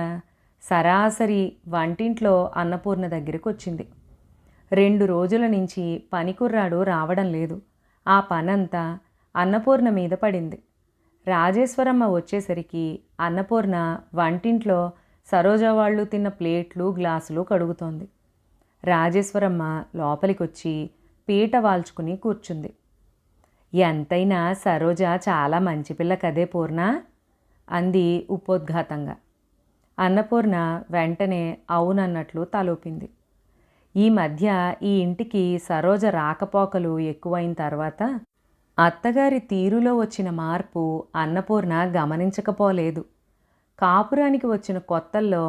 సరాసరి వంటింట్లో అన్నపూర్ణ దగ్గరికి వచ్చింది. 2 రోజుల నుంచి పనికుర్రాడు రావడం లేదు. ఆ పనంతా అన్నపూర్ణ మీద పడింది. రాజేశ్వరమ్మ వచ్చేసరికి అన్నపూర్ణ వంటింట్లో సరోజ వాళ్ళు తిన్న ప్లేట్లు గ్లాసులు కడుగుతోంది. రాజేశ్వరమ్మ లోపలికొచ్చి పీట వాల్చుకుని కూర్చుంది. ఎంతైనా సరోజ చాలా మంచి పిల్ల కదే పూర్ణ అంది ఉపోద్ఘాతంగా. అన్నపూర్ణ వెంటనే అవునన్నట్లు తలూపింది. ఈ మధ్య ఈ ఇంటికి సరోజ రాకపోకలు ఎక్కువైన తర్వాత అత్తగారి తీరులో వచ్చిన మార్పు అన్నపూర్ణ గమనించకపోలేదు. కాపురానికి వచ్చిన కొత్తల్లో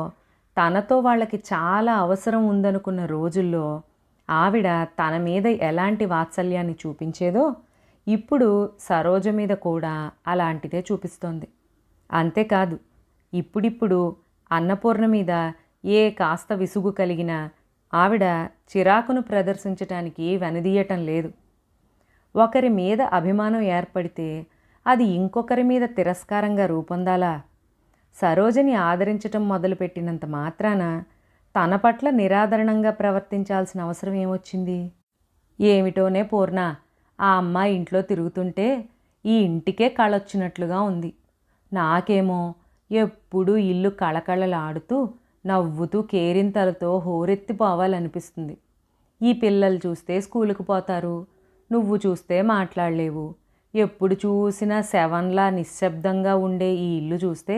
తనతో వాళ్ళకి చాలా అవసరం ఉందనుకున్న రోజుల్లో ఆవిడ తన మీద ఎలాంటి వాత్సల్యాన్ని చూపించేదో ఇప్పుడు సరోజ మీద కూడా అలాంటిదే చూపిస్తోంది. అంతేకాదు, ఇప్పుడిప్పుడు అన్నపూర్ణ మీద ఏ కాస్త విసుగు కలిగినా ఆవిడ చిరాకును ప్రదర్శించటానికి వెనదీయటం లేదు. ఒకరి మీద అభిమానం ఏర్పడితే అది ఇంకొకరి మీద తిరస్కారంగా రూపొందాలా? సరోజని ఆదరించటం మొదలుపెట్టినంత మాత్రాన తన పట్ల నిరాదరణంగా ప్రవర్తించాల్సిన అవసరం ఏమొచ్చింది? ఏమిటోనే పూర్ణ, ఆ అమ్మాయి ఇంట్లో తిరుగుతుంటే ఈ ఇంటికే కళొచ్చినట్లుగా ఉంది. నాకేమో ఎప్పుడూ ఇల్లు కళకళలాడుతూ నవ్వుతూ కేరింతలతో హోరెత్తిపోవాలనిపిస్తుంది. ఈ పిల్లలు చూస్తే స్కూలుకు పోతారు, నువ్వు చూస్తే మాట్లాడలేవు. ఎప్పుడు చూసినా శవంలా నిశ్శబ్దంగా ఉండే ఈ ఇల్లు చూస్తే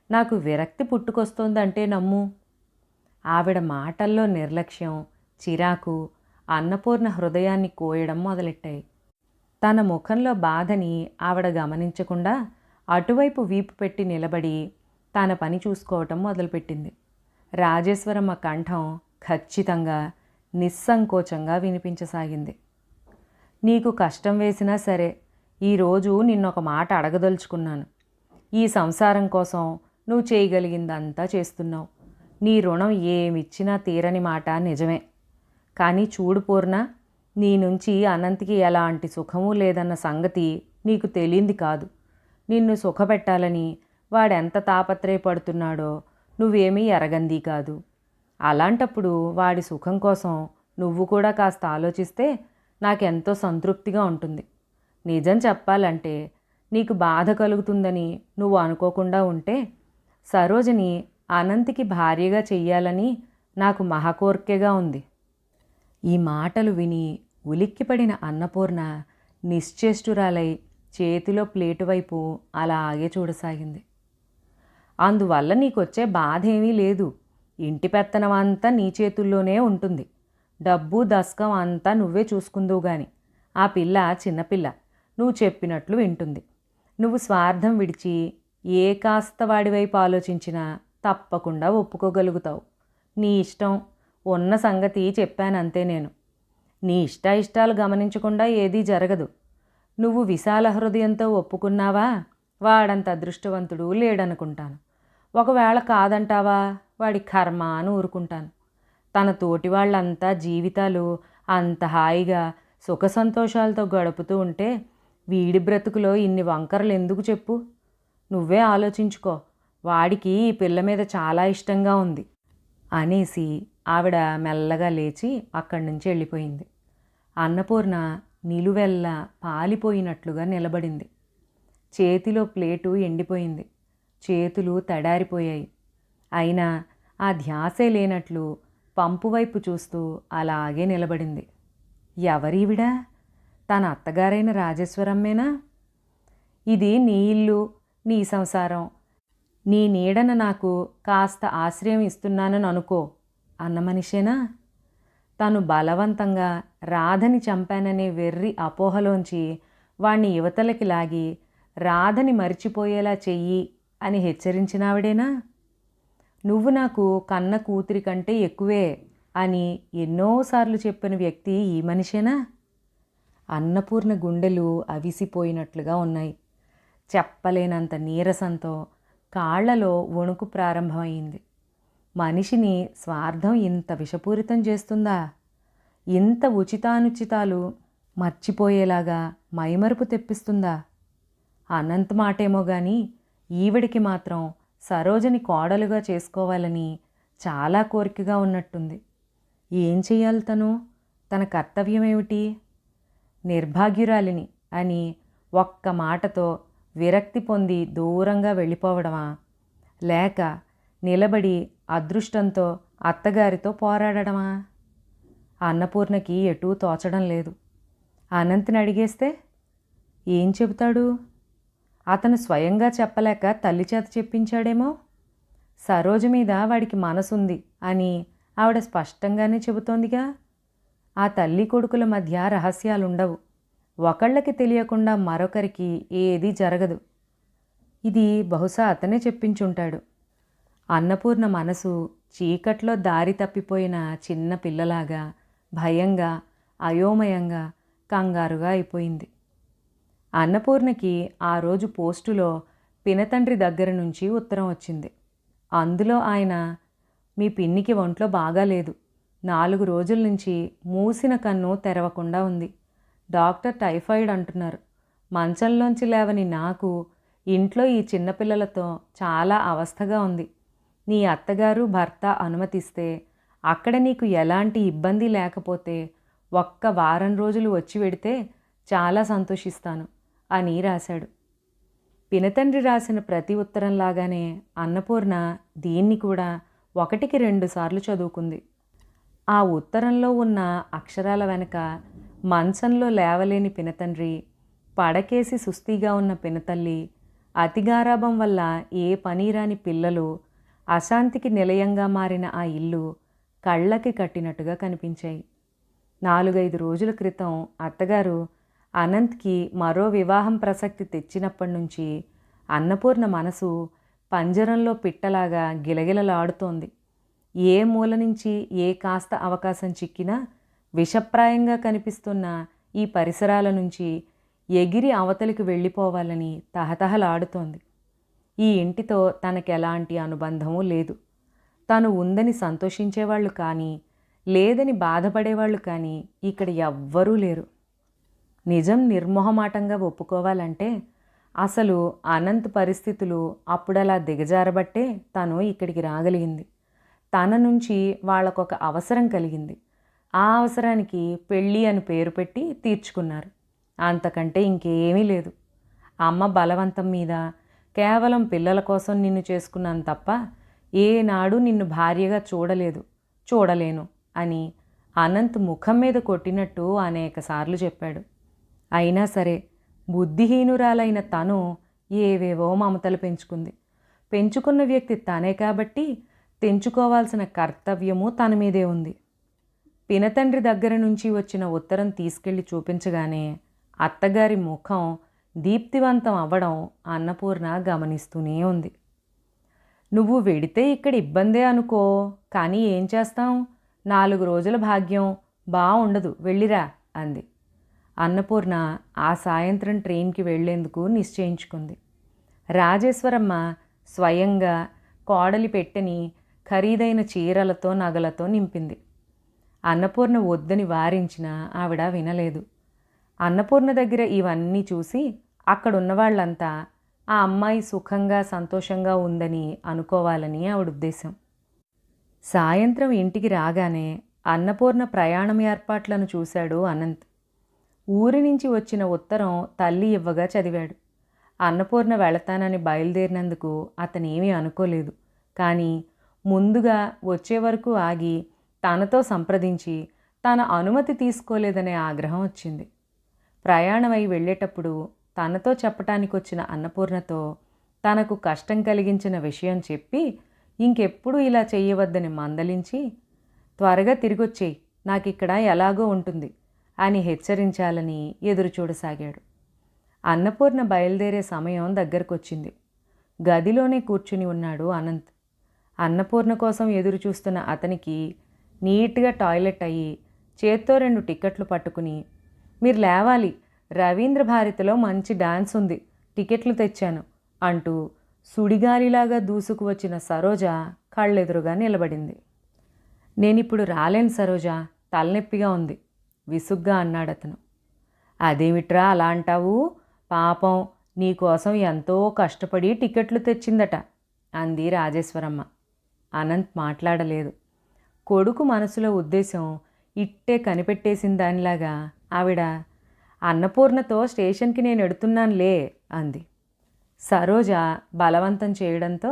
నాకు విరక్తి పుట్టుకొస్తోందంటే నమ్ము. ఆవిడ మాటల్లో నిర్లక్ష్యం, చిరాకు అన్నపూర్ణ హృదయాన్ని కోయడం మొదలెట్టాయి. తన ముఖంలో బాధని ఆవిడ గమనించకుండా అటువైపు వీపు పెట్టి నిలబడి తన పని చూసుకోవటం మొదలుపెట్టింది. రాజేశ్వరమ్మ కంఠం ఖచ్చితంగా నిస్సంకోచంగా వినిపించసాగింది. నీకు కష్టం వేసినా సరే ఈరోజు నిన్నొక మాట అడగదలుచుకున్నాను. ఈ సంసారం కోసం నువ్వు చేయగలిగిందంతా చేస్తున్నావు. నీ రుణం ఏమిచ్చినా తీరని మాట నిజమే. కానీ చూడు పూర్ణ, నీ నుంచి అనంత్కి ఎలాంటి సుఖమూ లేదన్న సంగతి నీకు తెలియంది కాదు. నిన్ను సుఖపెట్టాలని వాడెంత తాపత్రయపడుతున్నాడో నువ్వేమీ ఎరగంది కాదు. అలాంటప్పుడు వాడి సుఖం కోసం నువ్వు కూడా కాస్త ఆలోచిస్తే నాకెంతో సంతృప్తిగా ఉంటుంది. నిజం చెప్పాలంటే నీకు బాధ కలుగుతుందని నువ్వు అనుకోకుండా ఉంటే సరోజని అనంత్కి భార్యగా చెయ్యాలని నాకు మహాకోర్కెగా ఉంది. ఈ మాటలు విని ఉలిక్కిపడిన అన్నపూర్ణ నిశ్చేష్టురాలై చేతిలో ప్లేటు వైపు అలాగే చూడసాగింది. అందువల్ల నీకొచ్చే బాధ ఏమీ లేదు. ఇంటి పెత్తనం అంతా నీ చేతుల్లోనే ఉంటుంది. డబ్బు దస్కం అంతా నువ్వే చూసుకుందువు గాని. ఆ పిల్ల చిన్నపిల్ల, నువ్వు చెప్పినట్లు వింటుంది. నువ్వు స్వార్థం విడిచి ఏ కాస్త వాడి వైపు ఆలోచించినా తప్పకుండా ఒప్పుకోగలుగుతావు. నీ ఇష్టం, ఉన్న సంగతి చెప్పానంతే నేను. నీ ఇష్టాయిష్టాలు గమనించకుండా ఏదీ జరగదు. నువ్వు విశాల హృదయంతో ఒప్పుకున్నావా, వాడంత అదృష్టవంతుడు లేడనుకుంటాను. ఒకవేళ కాదంటావా, వాడి కర్మ అని ఊరుకుంటాను. తన తోటి వాళ్ళంతా జీవితాలు అంత హాయిగా సుఖ సంతోషాలతో గడుపుతూ ఉంటే వీడి బ్రతుకులో ఇన్ని వంకరలు ఎందుకు చెప్పు? నువ్వే ఆలోచించుకో. వాడికి ఈ పిల్ల మీద చాలా ఇష్టంగా ఉంది అనేసి ఆవిడ మెల్లగా లేచి అక్కడి నుంచి వెళ్ళిపోయింది. అన్నపూర్ణ నిలువెల్లా పాలిపోయినట్లుగా నిలబడింది. చేతిలో ప్లేటు ఎండిపోయింది. చేతులు తడారిపోయాయి. అయినా ఆ ధ్యాసే లేనట్లు పంపు వైపు చూస్తూ అలాగే నిలబడింది. ఎవరీవిడా? తన అత్తగారైన రాజేశ్వరమ్మేనా? ఇది నీ ఇల్లు, నీ సంసారం, నీ నీడన నాకు కాస్త ఆశ్రయం ఇస్తున్నానని అనుకో అన్న మనిషేనా? తను బలవంతంగా రాధని చంపాననే వెర్రి అపోహలోంచి వాణ్ణి యువతలకి లాగి రాధని మరిచిపోయేలా చెయ్యి అని హెచ్చరించినావిడేనా? నువ్వు నాకు కన్న కూతురి కంటే ఎక్కువే అని ఎన్నోసార్లు చెప్పిన వ్యక్తి ఈ మనిషేనా? అన్నపూర్ణ గుండెలు అవిసిపోయినట్లుగా ఉన్నాయి. చెప్పలేనంత నీరసంతో కాళ్లలో వణుకు ప్రారంభమైంది. మనిషిని స్వార్థం ఇంత విషపూరితం చేస్తుందా? ఇంత ఉచితానుచితాలు మర్చిపోయేలాగా మైమరుపు తెప్పిస్తుందా? అనంత్ మాటేమో గాని ఈవిడికి మాత్రం సరోజని కోడలుగా చేసుకోవాలని చాలా కోరికగా ఉన్నట్టుంది. ఏం చెయ్యాలి తను? తన కర్తవ్యమేమిటి? నిర్భాగ్యురాలిని అని ఒక్క మాటతో విరక్తి పొంది దూరంగా వెళ్ళిపోవడమా? లేక నిలబడి అదృష్టంతో అత్తగారితో పోరాడడమా? అన్నపూర్ణకి ఎటూ తోచడం లేదు. అనంత్ని అడిగేస్తే ఏం చెబుతాడు? అతను స్వయంగా చెప్పలేక తల్లి చేత చెప్పించాడేమో. సరోజ మీద వాడికి మనసుంది అని ఆవిడ స్పష్టంగానే చెబుతోందిగా. ఆ తల్లి కొడుకుల మధ్య రహస్యాలుండవు. ఒకళ్ళకి తెలియకుండా మరొకరికి ఏదీ జరగదు. ఇది బహుశా అతనే చెప్పించుంటాడు. అన్నపూర్ణ మనసు చీకట్లో దారి తప్పిపోయిన చిన్న పిల్లలాగా భయంగా, అయోమయంగా, కంగారుగా అయిపోయింది. అన్నపూర్ణకి ఆ రోజు పోస్టులో పినతండ్రి దగ్గర నుంచి ఉత్తరం వచ్చింది. అందులో ఆయన, మీ పిన్నికి ఒంట్లో బాగాలేదు, 4 రోజుల నుంచి మూసిన కన్ను తెరవకుండా ఉంది, డాక్టర్ టైఫాయిడ్ అంటున్నారు, మంచంలోంచి లేవని నాకు ఇంట్లో ఈ చిన్నపిల్లలతో చాలా అవస్థగా ఉంది, నీ అత్తగారు భర్త అనుమతిస్తే అక్కడ నీకు ఎలాంటి ఇబ్బంది లేకపోతే ఒక్క వారం రోజులు వచ్చి వెడితే చాలా సంతోషిస్తాను అని రాశాడు. పినతండ్రి రాసిన ప్రతి ఉత్తరంలాగానే అన్నపూర్ణ దీన్ని కూడా 1కి 2 సార్లు చదువుకుంది. ఆ ఉత్తరంలో ఉన్న అక్షరాల వెనక మంచంలో లేవలేని పినతండ్రి, పడకేసి సుస్తీగా ఉన్న పినతల్లి, అతిగారాభం వల్ల ఏ పనిరాని పిల్లలు, అశాంతికి నిలయంగా మారిన ఆ ఇల్లు కళ్ళకి కట్టినట్టుగా కనిపించాయి. 4-5 రోజుల క్రితం అత్తగారు అనంత్కి మరో వివాహం ప్రసక్తి తెచ్చినప్పటి నుంచి అన్నపూర్ణ మనసు పంజరంలో పిట్టలాగా గిలగిలలాడుతోంది. ఏ మూల నుంచి ఏ కాస్త అవకాశం చిక్కినా విషప్రాయంగా కనిపిస్తున్న ఈ పరిసరాల నుంచి ఎగిరి అవతలికి వెళ్ళిపోవాలని తహతహలాడుతోంది. ఈ ఇంటితో తనకెలాంటి అనుబంధమూ లేదు. తను ఉందని సంతోషించేవాళ్ళు కానీ, లేదని బాధపడేవాళ్ళు కానీ ఇక్కడ ఎవ్వరూ లేరు. నిజం నిర్మోహమాటంగా ఒప్పుకోవాలంటే అసలు అనంత్ పరిస్థితులు అప్పుడలా దిగజారబట్టే తను ఇక్కడికి రాగలిగింది. తన నుంచి వాళ్ళకొక అవసరం కలిగింది. ఆ అవసరానికి పెళ్ళి అని పేరు పెట్టి తీర్చుకున్నారు. అంతకంటే ఇంకేమీ లేదు. అమ్మ బలవంతం మీద కేవలం పిల్లల కోసం నిన్ను చేసుకున్నాను తప్ప ఏనాడు నిన్ను భార్యగా చూడలేదు, చూడలేను అని అనంత్ ముఖం మీద కొట్టినట్టు అనేకసార్లు చెప్పాడు. అయినా సరే బుద్ధిహీనురాలైన తను ఏవేవో మమతలు పెంచుకుంది. పెంచుకున్న వ్యక్తి తనే కాబట్టి తెంచుకోవాల్సిన కర్తవ్యము తన మీదే ఉంది. పినతండ్రి దగ్గర నుంచి వచ్చిన ఉత్తరం తీసుకెళ్లి చూపించగానే అత్తగారి ముఖం దీప్తివంతం అవ్వడం అన్నపూర్ణ గమనిస్తూనే ఉంది. నువ్వు వెడితే ఇక్కడ ఇబ్బందే అనుకో, కానీ ఏం చేస్తాం, 4 రోజుల భాగ్యం, బాగుండదు, వెళ్ళిరా అంది. అన్నపూర్ణ ఆ సాయంత్రం ట్రైన్కి వెళ్లేందుకు నిశ్చయించుకుంది. రాజేశ్వరమ్మ స్వయంగా కోడలి పెట్టెని ఖరీదైన చీరలతో నగలతో నింపింది. అన్నపూర్ణ వద్దని వారించినా ఆవిడ వినలేదు. అన్నపూర్ణ దగ్గర ఇవన్నీ చూసి అక్కడున్న వాళ్ళంతా ఆ అమ్మాయి సుఖంగా సంతోషంగా ఉందని అనుకోవాలని ఆవిడ ఉద్దేశం. సాయంత్రం ఇంటికి రాగానే అన్నపూర్ణ ప్రయాణం ఏర్పాట్లను చూశాడు అనంత్. ఊరి నుంచి వచ్చిన ఉత్తరం తల్లి ఇవ్వగా చదివాడు. అన్నపూర్ణ వెళతానని బయలుదేరినందుకు అతనేమీ అనుకోలేదు. కానీ ముందుగా వచ్చే వరకు ఆగి తనతో సంప్రదించి తన అనుమతి తీసుకోలేదనే ఆగ్రహం వచ్చింది. ప్రయాణమై వెళ్ళేటప్పుడు తనతో చెప్పటానికి వచ్చిన అన్నపూర్ణతో తనకు కష్టం కలిగించిన విషయం చెప్పి ఇంకెప్పుడు ఇలా చెయ్యవద్దని మందలించి, త్వరగా తిరిగొచ్చేయి, నాకిక్కడ ఎలాగో ఉంటుంది అని హెచ్చరించాలని ఎదురుచూడసాగాడు. అన్నపూర్ణ బయలుదేరే సమయం దగ్గరకొచ్చింది. గదిలోనే కూర్చుని ఉన్నాడు అనంత్. అన్నపూర్ణ కోసం ఎదురు చూస్తున్న అతనికి నీట్గా టాయిలెట్ అయ్యి చేత్తో 2 టికెట్లు పట్టుకుని, మీరు లేవాలి, రవీంద్ర భారతిలో మంచి డాన్స్ ఉంది, టికెట్లు తెచ్చాను అంటూ సుడిగాలిలాగా దూసుకు వచ్చిన సరోజ కళ్ళెదురుగా నిలబడింది. నేనిప్పుడు రాలేను సరోజ, తలనొప్పిగా ఉంది విసుగ్గా అన్నాడతను. అదేమిట్రా అలా అంటావు, పాపం నీకోసం ఎంతో కష్టపడి టికెట్లు తెచ్చిందట అంది రాజేశ్వరమ్మ. అనంత్ మాట్లాడలేదు. కొడుకు మనసులో ఉద్దేశం ఇట్టే కనిపెట్టేసిన దానిలాగా ఆవిడ, అన్నపూర్ణతో స్టేషన్కి నేను ఎడుతున్నానులే అంది. సరోజ బలవంతం చేయడంతో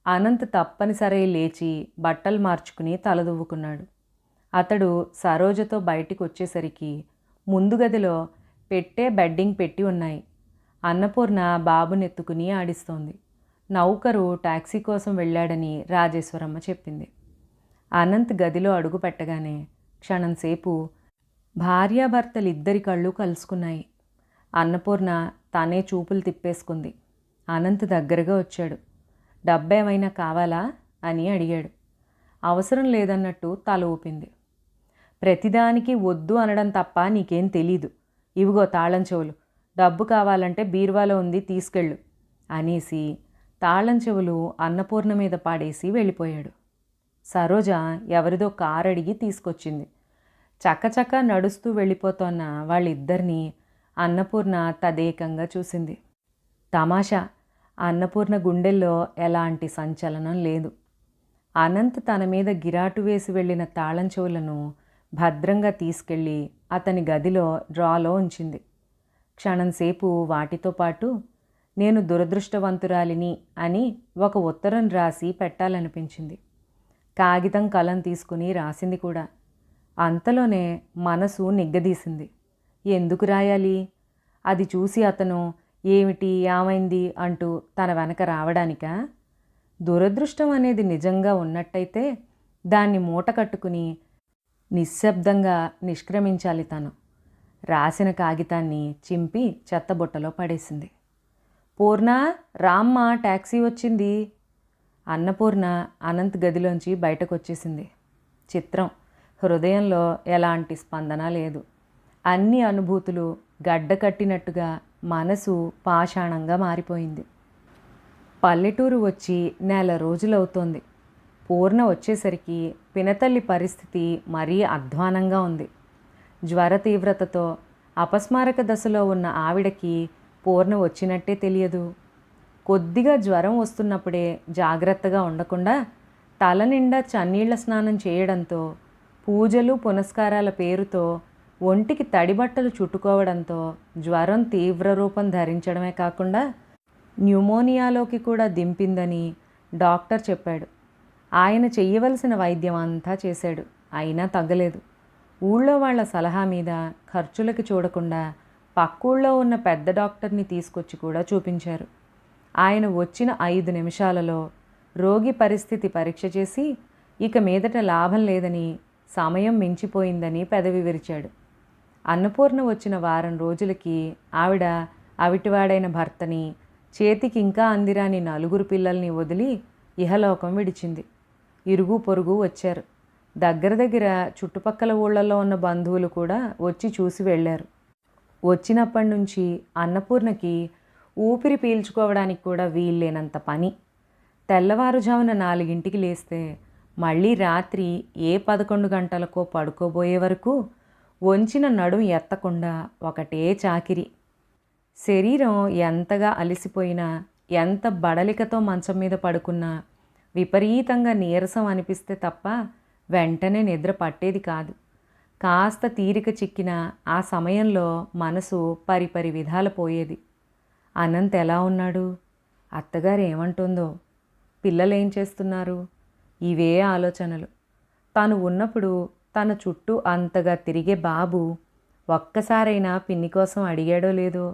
అనంత్ తప్పనిసరి లేచి బట్టలు మార్చుకుని తలదువ్వుకున్నాడు. అతడు సరోజతో బయటికి వచ్చేసరికి ముందు గదిలో బెడ్డింగ్ పెట్టి ఉన్నాయి. అన్నపూర్ణ బాబునెత్తుకుని ఆడిస్తోంది. నౌకరు టాక్సీ కోసం వెళ్ళాడని రాజేశ్వరమ్మ చెప్పింది. అనంత్ గదిలో అడుగు పెట్టగానే క్షణంసేపు భార్యాభర్తలిద్దరి కళ్ళు కలుసుకున్నాయి. అన్నపూర్ణ తనే చూపులు తిప్పేసుకుంది. అనంత్ దగ్గరగా వచ్చాడు. డబ్బేమైనా కావాలా అని అడిగాడు. అవసరం లేదన్నట్టు తల ఊపింది. ప్రతిదానికి వద్దు అనడం తప్ప నీకేం తెలీదు, ఇవిగో తాళం చెవులు, డబ్బు కావాలంటే బీరువాలో ఉంది, తీసుకెళ్ళు అనేసి తాళం చెవులు అన్నపూర్ణ మీద పాడేసి వెళ్ళిపోయాడు. సరోజ ఎవరిదో కారు అడిగి తీసుకొచ్చింది. చక్కచక్క నడుస్తూ వెళ్ళిపోతోన్న వాళ్ళిద్దరినీ అన్నపూర్ణ తదేకంగా చూసింది. తమాషా, అన్నపూర్ణ గుండెల్లో ఎలాంటి సంచలనం లేదు. అనంత్ తన మీద గిరాటు వేసి వెళ్ళిన తాళం చెవులను భద్రంగా తీసుకెళ్ళి అతని గదిలో డ్రాలో ఉంచింది. క్షణంసేపు వాటితో పాటు నేను దురదృష్టవంతురాలిని అని ఒక ఉత్తరం రాసి పెట్టాలనిపించింది. కాగితం కలం తీసుకుని రాసింది కూడా. అంతలోనే మనసు నిగ్గదీసింది. ఎందుకు రాయాలి? అది చూసి అతను ఏమిటి, ఏమైంది అంటూ తన వెనక రావడానికా? దురదృష్టం అనేది నిజంగా ఉన్నట్టయితే దాన్ని మూట కట్టుకుని నిశ్శబ్దంగా నిష్క్రమించాలి తను. రాసిన కాగితాన్ని చింపి చెత్తబుట్టలో పడేసింది. పూర్ణ, రామ్మ, ట్యాక్సీ వచ్చింది. అన్నపూర్ణ అనంత్ గదిలోంచి బయటకొచ్చేసింది. చిత్రం, హృదయంలో ఎలాంటి స్పందన లేదు. అన్ని అనుభూతులు గడ్డకట్టినట్టుగా మనసు పాషాణంగా మారిపోయింది. పల్లెటూరు వచ్చి 1 నెల రోజులవుతోంది. పూర్ణ వచ్చేసరికి పినతల్లి పరిస్థితి మరీ అధ్వానంగా ఉంది. జ్వర తీవ్రతతో అపస్మారక దశలో ఉన్న ఆవిడకి పూర్ణ వచ్చినట్టే తెలియదు. కొద్దిగా జ్వరం వస్తున్నప్పుడే జాగ్రత్తగా ఉండకుండా తల నిండా చన్నీళ్ల స్నానం చేయడంతో, పూజలు పునస్కారాల పేరుతో ఒంటికి తడిబట్టలు చుట్టుకోవడంతో జ్వరం తీవ్ర రూపం ధరించడమే కాకుండా న్యూమోనియాలోకి కూడా దింపిందని డాక్టర్ చెప్పాడు. ఆయన చెయ్యవలసిన వైద్యం అంతా చేశాడు, అయినా తగ్గలేదు. ఊళ్ళో వాళ్ల సలహా మీద ఖర్చులకి చూడకుండా పక్కూళ్ళో ఉన్న పెద్ద డాక్టర్ని తీసుకొచ్చి కూడా చూపించారు. ఆయన వచ్చిన 5 నిమిషాలలో రోగి పరిస్థితి పరీక్ష చేసి ఇక మీదట లాభం లేదని, సమయం మించిపోయిందని పెదవి విరిచాడు. అన్నపూర్ణ వచ్చిన వారం రోజులకి ఆవిడ అవిటివాడైన భర్తని, చేతికి ఇంకా అందిరాని 4 పిల్లల్ని వదిలి ఇహలోకం విడిచింది. ఇరుగు పొరుగు వచ్చారు. దగ్గర దగ్గర చుట్టుపక్కల ఊళ్ళల్లో ఉన్న బంధువులు కూడా వచ్చి చూసి వెళ్ళారు. వచ్చినప్పటి నుంచి అన్నపూర్ణకి ఊపిరి పీల్చుకోవడానికి కూడా వీల్లేనంత పని. తెల్లవారుజామున 4ంటికి లేస్తే మళ్ళీ రాత్రి ఏ 11 గంటలకో పడుకోబోయే వరకు వంచిన నడుం ఎత్తకుండా ఒకటే చాకిరి. శరీరం ఎంతగా అలసిపోయినా, ఎంత బడలికతో మంచం మీద పడుకున్నా విపరీతంగా నీరసం అనిపిస్తే తప్ప వెంటనే నిద్ర పట్టేది కాదు. కాస్త తీరిక చిక్కిన ఆ సమయంలో మనసు పరిపరి విధాల పోయేది. అనంత్ ఎలా ఉన్నాడు? అత్తగారు ఏమంటుందో? పిల్లలేం చేస్తున్నారు? ఇవే ఆలోచనలు. తాను ఉన్నప్పుడు తన చుట్టూ అంతగా తిరిగే బాబు ఒక్కసారైనా పిన్ని కోసం అడిగాడో లేదో?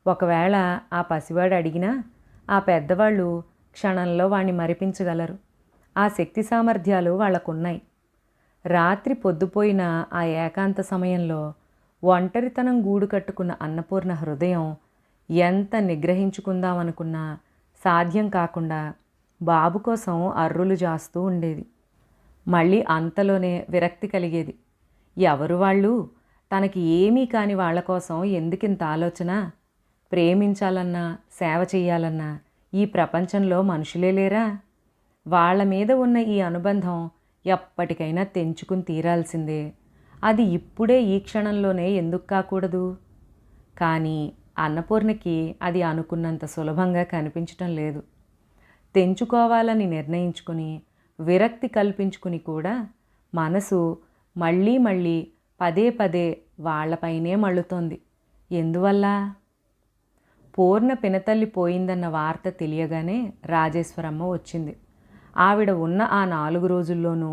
ఒకవేళ ఆ పసివాడు అడిగినా ఆ పెద్దవాళ్ళు క్షణంలో వాణ్ణి మరిపించగలరు. ఆ శక్తి సామర్థ్యాలు వాళ్లకున్నాయి. రాత్రి పొద్దుపోయిన ఆ ఏకాంత సమయంలో ఒంటరితనం గూడు కట్టుకున్న అన్నపూర్ణ హృదయం ఎంత నిగ్రహించుకుందామనుకున్నా సాధ్యం కాకుండా బాబు కోసం అర్రులు జాస్తూ ఉండేది. మళ్ళీ అంతలోనే విరక్తి కలిగేది. ఎవరు వాళ్ళు? తనకి ఏమీ కాని వాళ్ల కోసం ఎందుకింత ఆలోచన? ప్రేమించాలన్నా, సేవ చెయ్యాలన్నా ఈ ప్రపంచంలో మనుషులే లేరా? వాళ్ల మీద ఉన్న ఈ అనుబంధం ఎప్పటికైనా తెంచుకుని తీరాల్సిందే. అది ఇప్పుడే ఈ క్షణంలోనే ఎందుకు కాకూడదు? కానీ అన్నపూర్ణకి అది అనుకున్నంత సులభంగా కనిపించటం లేదు. తెంచుకోవాలని నిర్ణయించుకుని విరక్తి కల్పించుకుని కూడా మనసు మళ్ళీ మళ్ళీ పదే పదే వాళ్లపైనే మళ్ళుతోంది. ఎందువల్ల? పూర్ణ పినతల్లి పోయిందన్న వార్త తెలియగానే రాజేశ్వరమ్మ వచ్చింది. ఆవిడ ఉన్న ఆ 4 రోజుల్లోనూ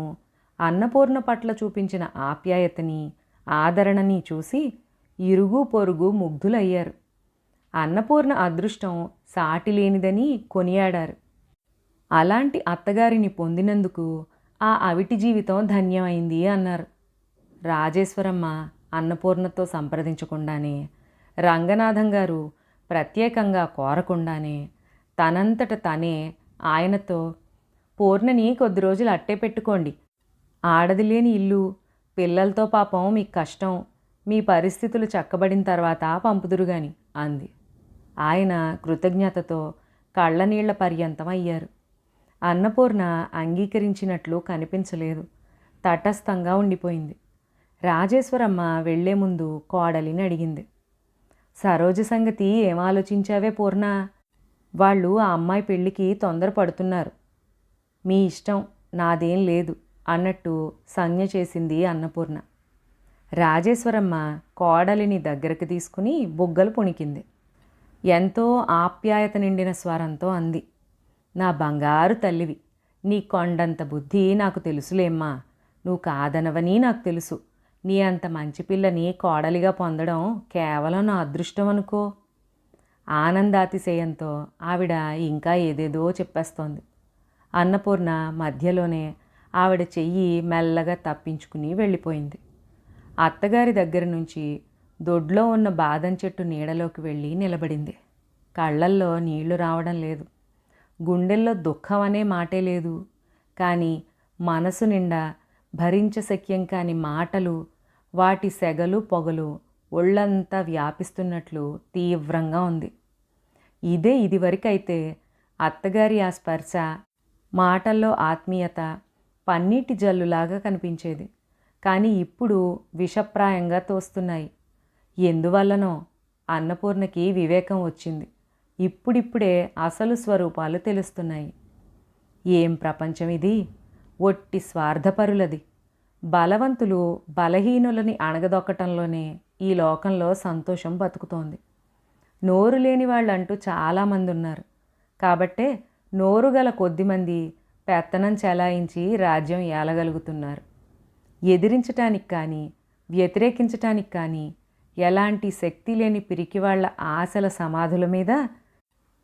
అన్నపూర్ణ పట్ల చూపించిన ఆప్యాయతని, ఆదరణని చూసి ఇరుగు పొరుగు ముగ్ధులయ్యారు. అన్నపూర్ణ అదృష్టం సాటిలేనిదని కొనియాడారు. అలాంటి అత్తగారిని పొందినందుకు ఆ అవిటి జీవితం ధన్యమైంది అన్నారు. రాజేశ్వరమ్మ అన్నపూర్ణతో సంప్రదించకుండానే, రంగనాథం గారు ప్రత్యేకంగా కోరకుండానే తనంతట తనే ఆయనతో, పూర్ణని కొద్ది రోజులు అట్టే పెట్టుకోండి. ఆడది లేని ఇల్లు, పిల్లలతో పాపం మీకు కష్టం. మీ పరిస్థితులు చక్కబడిన తర్వాత పంపుదురుగాని అంది. ఆయన కృతజ్ఞతతో కళ్ళనీళ్ల పర్యంతం అయ్యారు. అన్నపూర్ణ అంగీకరించినట్లు కనిపించలేదు. తటస్థంగా ఉండిపోయింది. రాజేశ్వరమ్మ వెళ్లే ముందు కోడలిని అడిగింది. సరోజ సంగతి ఏం ఆలోచించావే పూర్ణ? వాళ్ళు ఆ అమ్మాయి పెళ్లికి తొందరపడుతున్నారు. మీ ఇష్టం, నాదేం లేదు అన్నట్టు సంజ్ఞ చేసింది అన్నపూర్ణ. రాజేశ్వరమ్మ కోడలిని దగ్గరకు తీసుకుని బుగ్గలు పుణికింది. ఎంతో ఆప్యాయత నిండిన స్వరంతో అంది. నా బంగారు తల్లివి, నీ కొండంత బుద్ధి నాకు తెలుసులేమ్మా. నువ్వు కాదనవని నాకు తెలుసు. నీ అంత మంచి పిల్లని కోడలిగా పొందడం కేవలం నా అదృష్టం అనుకో. ఆనందాతిశయంతో ఆవిడ ఇంకా ఏదేదో చెప్పేస్తోంది. అన్నపూర్ణ మధ్యలోనే ఆవిడ చెయ్యి మెల్లగా తప్పించుకుని వెళ్ళిపోయింది. అత్తగారి దగ్గర నుంచి దొడ్లో ఉన్న బాదం చెట్టు నీడలోకి వెళ్ళి నిలబడింది. కళ్ళల్లో నీళ్లు రావడం లేదు. గుండెల్లో దుఃఖం అనే మాటే లేదు. కానీ మనసు నిండా భరించశక్యం కాని మాటలు, వాటి సెగలు పొగలు ఒళ్ళంతా వ్యాపిస్తున్నట్లు తీవ్రంగా ఉంది. ఇదే ఇదివరకైతే అత్తగారి ఆ స్పర్శ, మాటల్లో ఆత్మీయత పన్నీటి జల్లులాగా కనిపించేది. కానీ ఇప్పుడు విషప్రాయంగా తోస్తున్నాయి. ఎందువల్లనో అన్నపూర్ణకి వివేకం వచ్చింది. ఇప్పుడిప్పుడే అసలు స్వరూపాలు తెలుస్తున్నాయి. ఏం ప్రపంచం ఇది! ఒట్టి స్వార్థపరులది. బలవంతులు బలహీనులని అణగదొక్కటంలోనే ఈ లోకంలో సంతోషం బతుకుతోంది. నోరు లేని వాళ్ళంటూ చాలామంది ఉన్నారు. కాబట్టే నోరుగల కొద్దిమంది పెత్తనం చెలాయించి రాజ్యం ఏలగలుగుతున్నారు. ఎదిరించటానికి కానీ వ్యతిరేకించటానికి కానీ ఎలాంటి శక్తి లేని పిరికివాళ్ల ఆశల సమాధుల మీద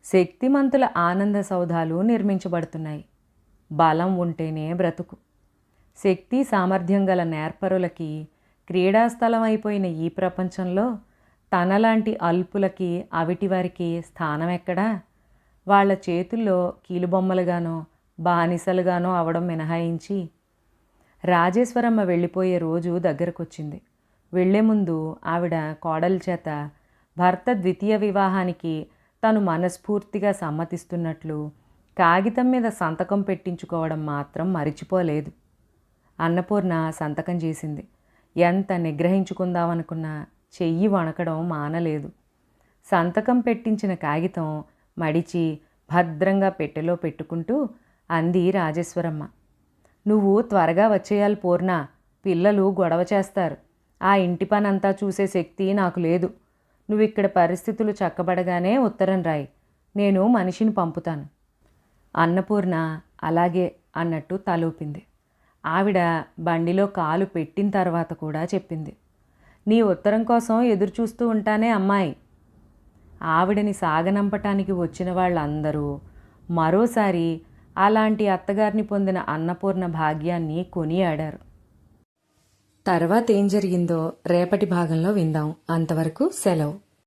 శక్తిమంతుల ఆనంద సౌధాలు నిర్మించబడుతున్నాయి. బలం ఉంటేనే బ్రతుకు. శక్తి సామర్థ్యం గల నేర్పరులకి క్రీడాస్థలం అయిపోయిన ఈ ప్రపంచంలో తనలాంటి అల్పులకి అవిటివారికి స్థానం ఎక్కడా? వాళ్ళ చేతుల్లో కీలుబొమ్మలుగానో బానిసలుగానో అవడం మినహాయించి. రాజేశ్వరమ్మ వెళ్ళిపోయే రోజు దగ్గరకొచ్చింది. వెళ్లే ముందు ఆవిడ కోడలి చేత భర్త ద్వితీయ వివాహానికి తను మనస్ఫూర్తిగా సమ్మతిస్తున్నట్లు కాగితం మీద సంతకం పెట్టించుకోవడం మాత్రం మరిచిపోలేదు. అన్నపూర్ణ సంతకం చేసింది. ఎంత నిగ్రహించుకుందామనుకున్నా చెయ్యి వణకడం మానలేదు. సంతకం పెట్టించిన కాగితం మడిచి భద్రంగా పెట్టెలో పెట్టుకుంటూ అంది రాజేశ్వరమ్మ. నువ్వు త్వరగా వచ్చేయాలి పూర్ణ, పిల్లలు గొడవ చేస్తారు. ఆ ఇంటి పనంతా చూసే శక్తి నాకు లేదు. నువ్విక్కడ పరిస్థితులు చక్కబడగానే ఉత్తరం రాయి, నేను మనిషిని పంపుతాను. అన్నపూర్ణ అలాగే అన్నట్టు తలూపింది. ఆవిడ బండిలో కాలు పెట్టిన తర్వాత కూడా చెప్పింది, నీ ఉత్తరం కోసం ఎదురుచూస్తూ ఉంటానే అమ్మాయి. ఆవిడని సాగనంపటానికి వచ్చిన వాళ్ళందరూ మరోసారి అలాంటి అత్తగారిని పొందిన అన్నపూర్ణ భాగ్యాన్ని కొనియాడారు. తర్వాత ఏం జరిగిందో రేపటి భాగంలో విందాం. అంతవరకు సెలవు.